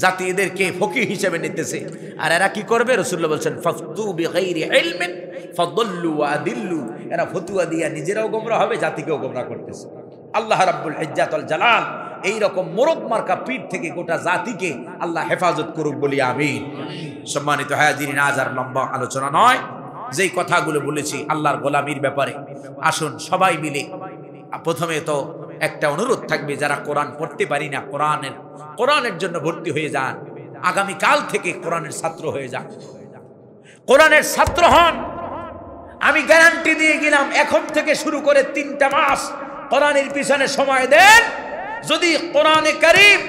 জাতি এদেরকে ফকিহ হিসাবে নিতেছে। আর এরা কি করবে? রাসূলুল্লাহ বলেছেন ফাফতু বিগাইরি ইলমিন ফাদাল্লু ওয়া আদিল্লু। এরা ফতুয়া দিয়া নিজেরাও গোমরাহ হবে, জাতিকেও গোমরাহ করতেছে। আল্লাহ রাব্বুল ইজ্জাত ওয়াল জালাল এই রকম মোরগ মার্কা পীর থেকে গোটা জাতিকে আল্লাহ হেফাজত করুক বলি আমিন। সম্মানিত হাজিরিন, আজ আর লম্বা আলোচনা নয়, যেই কথাগুলো বলেছি আল্লাহর গোলামির ব্যাপারে, আসুন সবাই মিলে প্রথমে তো একটা অনুরোধ থাকবে, যারা কোরআন পড়তে পারি না কোরআনের জন্য ভর্তি হয়ে যান। আগামী কাল থেকে কোরআনের ছাত্র হয়ে যান, কোরআনের ছাত্র হন। আমি গ্যারান্টি দিয়ে গেলাম, এখন থেকে শুরু করে 3টা মাস কোরআনের পিছনে সময় দেন। যদি কোরআনে কারীম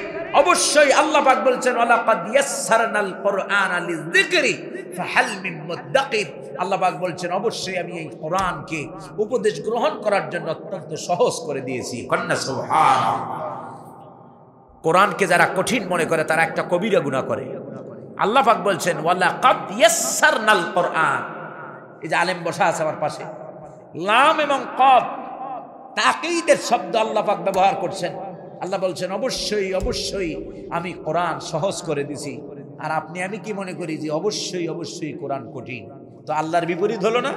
অবশ্যই আল্লাহ পাক বলছেন ওয়ালাকাদ ইয়াসসারনাল কুরআনা লিযিকরি ফাহাল মিন মুদ্দাকির। আল্লাহ পাক বলছেন অবশ্যই আমি এই কোরআনকে উপদেশ গ্রহণ করার জন্য অত্যন্ত সহজ করে দিয়েছি। কন্যা সুবহানাল্লাহ। কোরআনকে যারা কঠিন মনে করে তারা একটা কবিরা গুনাহ করে। আল্লাহ পাক বলছেন ওয়ালাকাদ ইয়াসসারনাল কুরআন। এই যে আলেম বসা আছে আমার পাশে, লাম এবং কফ তাকিদের শব্দ আল্লাহ পাক ব্যবহার করছেন। আল্লাহ বলছেন অবশ্যই অবশ্যই আমি কোরআন সহজ করে দিছি। আর আপনি আমি কি মনে করি যে অবশ্যই অবশ্যই কোরআন কঠিন। তো আল্লাহর বিপরীত হলো না?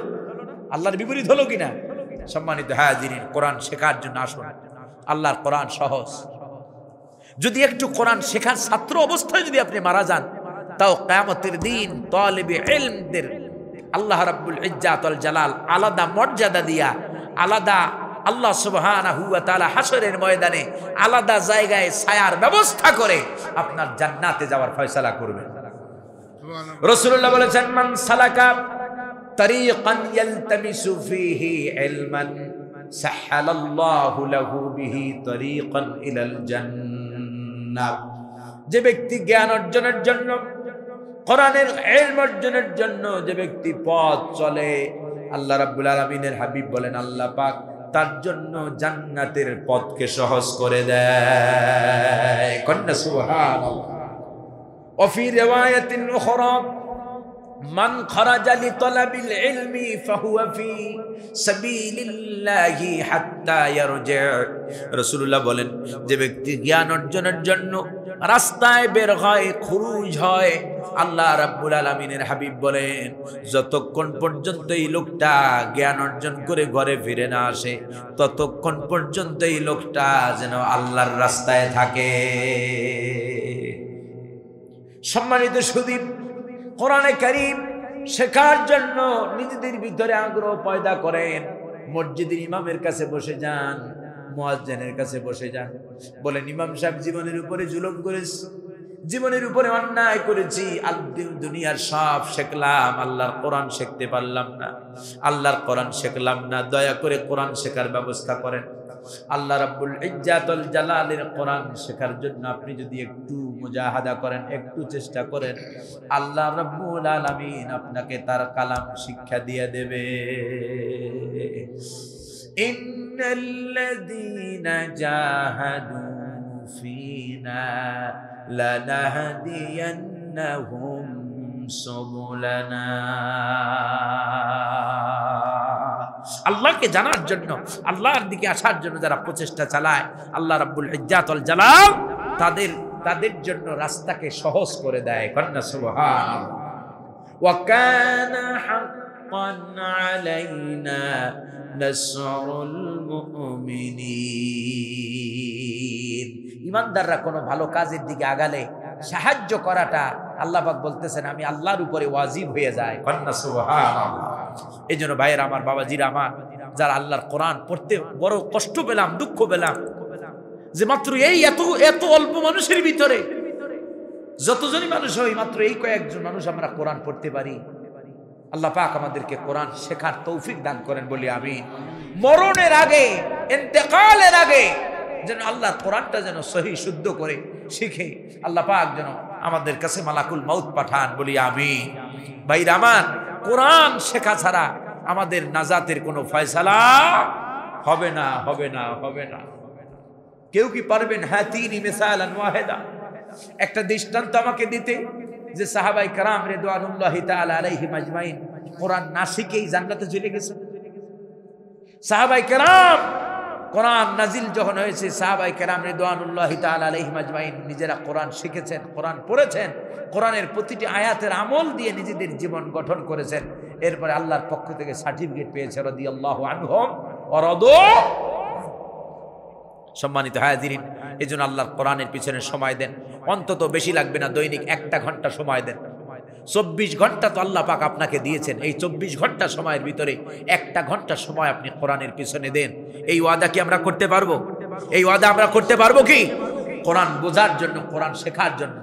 আল্লাহর বিপরীত হলো কিনা? সম্মানিত হাজিরিন, কোরআন শেখার জন্য আসুন। আল্লাহর কোরআন সহজ। যদি একটু কোরআন শেখার ছাত্র অবস্থায় যদি আপনি মারা যান, তাও কিয়ামতের দিন তালিবে ইলমদের আল্লাহ রাব্বুল ইজ্জাত ওয়াল জালাল আলাদা মর্যাদা দিয়া, আলাদা আল্লাহ সুবহানাহু ওয়া তাআলা হাশরের ময়দানে আলাদা জায়গায় ছায়ার ব্যবস্থা করে আপনার জান্নাতে যাওয়ার ফয়সালা করবেন। রাসূলুল্লাহ বলেছেন মান সালাকা তারিকান ইয়ালতামিসু ফীহি ইলমান সাহালাল্লাহু লাহু বিহি তারিকান ইলাল জান্নাহ। যে ব্যক্তি জ্ঞান অর্জনের জন্য, কোরআনের ইলম অর্জনের জন্য যে ব্যক্তি পথ চলে, আল্লাহ রাব্বুল আলামিনের হাবিব বলেন আল্লাহ পাক তার জন্য জান্নাতের পথকে সহজ করে দেয়। কন্যা সুবহানাল্লাহ। ওয়া ফি রিওয়ায়াতিন উখরা মান খারাজা লিতালাবিল ইলমি ফাহুয়া ফি সাবিলিল্লাহি হাত্তা ইয়ারজি। রাসূলুল্লাহ বলেন যে ব্যক্তি জ্ঞান অর্জনের জন্য রাস্তায় বের হয়, খুরুজ হয়, আল্লাহ রাব্বুল আলামিনের হাবিব বলেন যতক্ষণ পর্যন্ত এই লোকটা জ্ঞান অর্জন করে ঘরে ফিরে না আসে, ততক্ষণ পর্যন্ত এই লোকটা যেন আল্লাহর রাস্তায় থাকে। সম্মানিত সুধী, কোরআনে কারীম শেখার জন্য নিজেদের ভিতরে আগ্রহ পয়দা করেন। মসজিদের ইমামের কাছে বসে যান, মুয়াজ্জিনের কাছে বসে যান, বলেন ইমাম সাহেব জীবনের উপরে জুলুম করেছি, জীবনের উপরে অন্যায় করেছি, দুনিয়ার সব শিখলাম, আল্লাহর কোরআন শিখতে পারলাম না, আল্লাহর কোরআন শিখলাম না, দয়া করে কোরআন শেখার ব্যবস্থা করেন। আল্লাহ রাব্বুল ইজ্জাত ওয়াল জালালের কোরআন শেখার জন্য আপনি যদি একটু মুজাহাদা করেন, একটু চেষ্টা করেন, আল্লাহ রাব্বুল আলামিন আপনাকে তার কালাম শিক্ষা দিয়ে দেবে। ইন্নাল্লাযীনা জাহাদু ফীনা লানাহদিয়ান্নাহুম সুবুলানা। আল্লাহকে জানার জন্য, আল্লাহর দিকে আসার জন্য যারা প্রচেষ্টা চালায়, আল্লাহ রাব্বুল ইজ্জাত ওয়াল জালাল তাদের জন্য রাস্তাকে সহজ করে দেয়। কন্যা সুবহানাল্লাহ। ওয়া কানা হাক্কান আলাইনা নাসরুল মুমিনিন। ইমানদাররা কোনো ভালো কাজের দিকে আগালে সাহায্য করাটা আল্লাহ পাক বলতেছেন আমি আল্লাহর উপরে ওয়াজিব হয়ে যায়। কন্যা সুবহানাল্লাহ। এই জন্য ভাইয়ের আমার, বাবাজিরা আমার, যারা আল্লাহর কোরআন পড়তে বড় কষ্ট পেলাম, দুঃখ পেলাম যে মাত্র এই এত অল্প মানুষের ভিতরে, যতজনই মানুষ হয় মাত্র এই কয়েকজন মানুষ আমরা কোরআন পড়তে পারি। আল্লাহ পাক আমাদেরকে কোরআন শেখার তৌফিক দান করেন বলি আমিন। মরণের আগে, ইন্তেকালের আগে যেন আল্লাহ কোরআনটা যেন সহি শুদ্ধ করে শিখে আল্লাহ পাক যেন আমাদের কাছে মালাকুল মাউত পাঠান বলি আমিন। ভাইরা আমার, কোরআন শেখা ছাড়া আমাদের নাজাতের কোনো ফয়সালা হবে না, হবে না, হবে না। কেউ কি পারবেন হাতিনি মিসালান ওয়াহিদা, একটা দৃষ্টান্ত আমাকে দিতে যে সাহাবায়ে কেরাম রিদওয়ানুল্লাহি তাআলা আলাইহিম আজমাইন কোরআন না শিখেই জান্নাতে চলে গেছে? সাহাবায়ে কেরাম কোরআন নাজিল যখন হয়েছে, সাহাবায়ে কেরাম রিদওয়ানুল্লাহি তাআলা আলাইহিম আজমাইন নিজেরা কোরআন শিখেছেন, কোরআন পড়েছেন, কোরআনের প্রতিটি আয়াতের আমল দিয়ে নিজেদের জীবন গঠন করেছেন। এরপরে আল্লাহর পক্ষ থেকে সার্টিফিকেট পেয়েছে রাদিয়াল্লাহু আনহুম ওয়া রাদু। সম্মানিত হাজিরিন, এজন্য আল্লাহর কোরআনের পিছনে সময় দেন, অন্তত বেশি লাগবে না, দৈনিক 1 ঘন্টা সময় দেন। 24 ঘন্টা তো আল্লাহ পাক আপনাকে দিয়েছেন, এই 24 ঘন্টা সময়ের ভিতরে 1 ঘন্টা সময় আপনি কোরআনের পিছনে দেন। এই ওয়াদা কি আমরা করতে পারবো? এই ওয়াদা আমরা করতে পারবো কি? কোরআন বোঝার জন্য, কোরআন শেখার জন্য।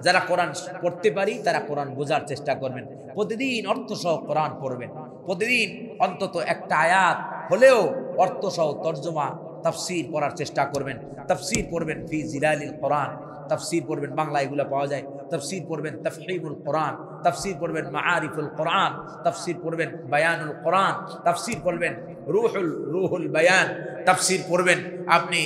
যারা কোরআন পড়তে পারি তারা কোরআন বোঝার চেষ্টা করবেন, প্রতিদিন অর্থসহ কোরআন পড়বেন, প্রতিদিন অন্তত একটা আয়াত হলেও অর্থসহ তরজমা তাফসীর পড়ার চেষ্টা করবেন। তাফসীর পড়বেন ফি জিলালিল কোরআন, তাফসীর পড়বেন, বাংলা এগুলো পাওয়া যায়। তাফসীর পড়বেন তাফহিমুল কোরআন, তাফসীর পড়বেন মাআরিফুল কোরআন, তাফসীর পড়বেন বায়ানুল কোরআন, তাফসীর পড়বেন রুহুল বায়ান, তাফসীর পড়বেন আপনি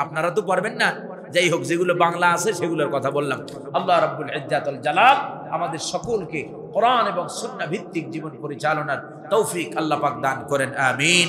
আপনারা তো পারবেন না, যাই হোক যেগুলো বাংলা আছে সেগুলোর কথা বললাম। আল্লাহ রাব্বুল ইজ্জাত ওয়াল জালাল আমাদের সকলকে কোরআন এবং সুন্নাহ ভিত্তিক জীবন পরিচালনার তৌফিক আল্লাহ পাক দান করেন, আমিন।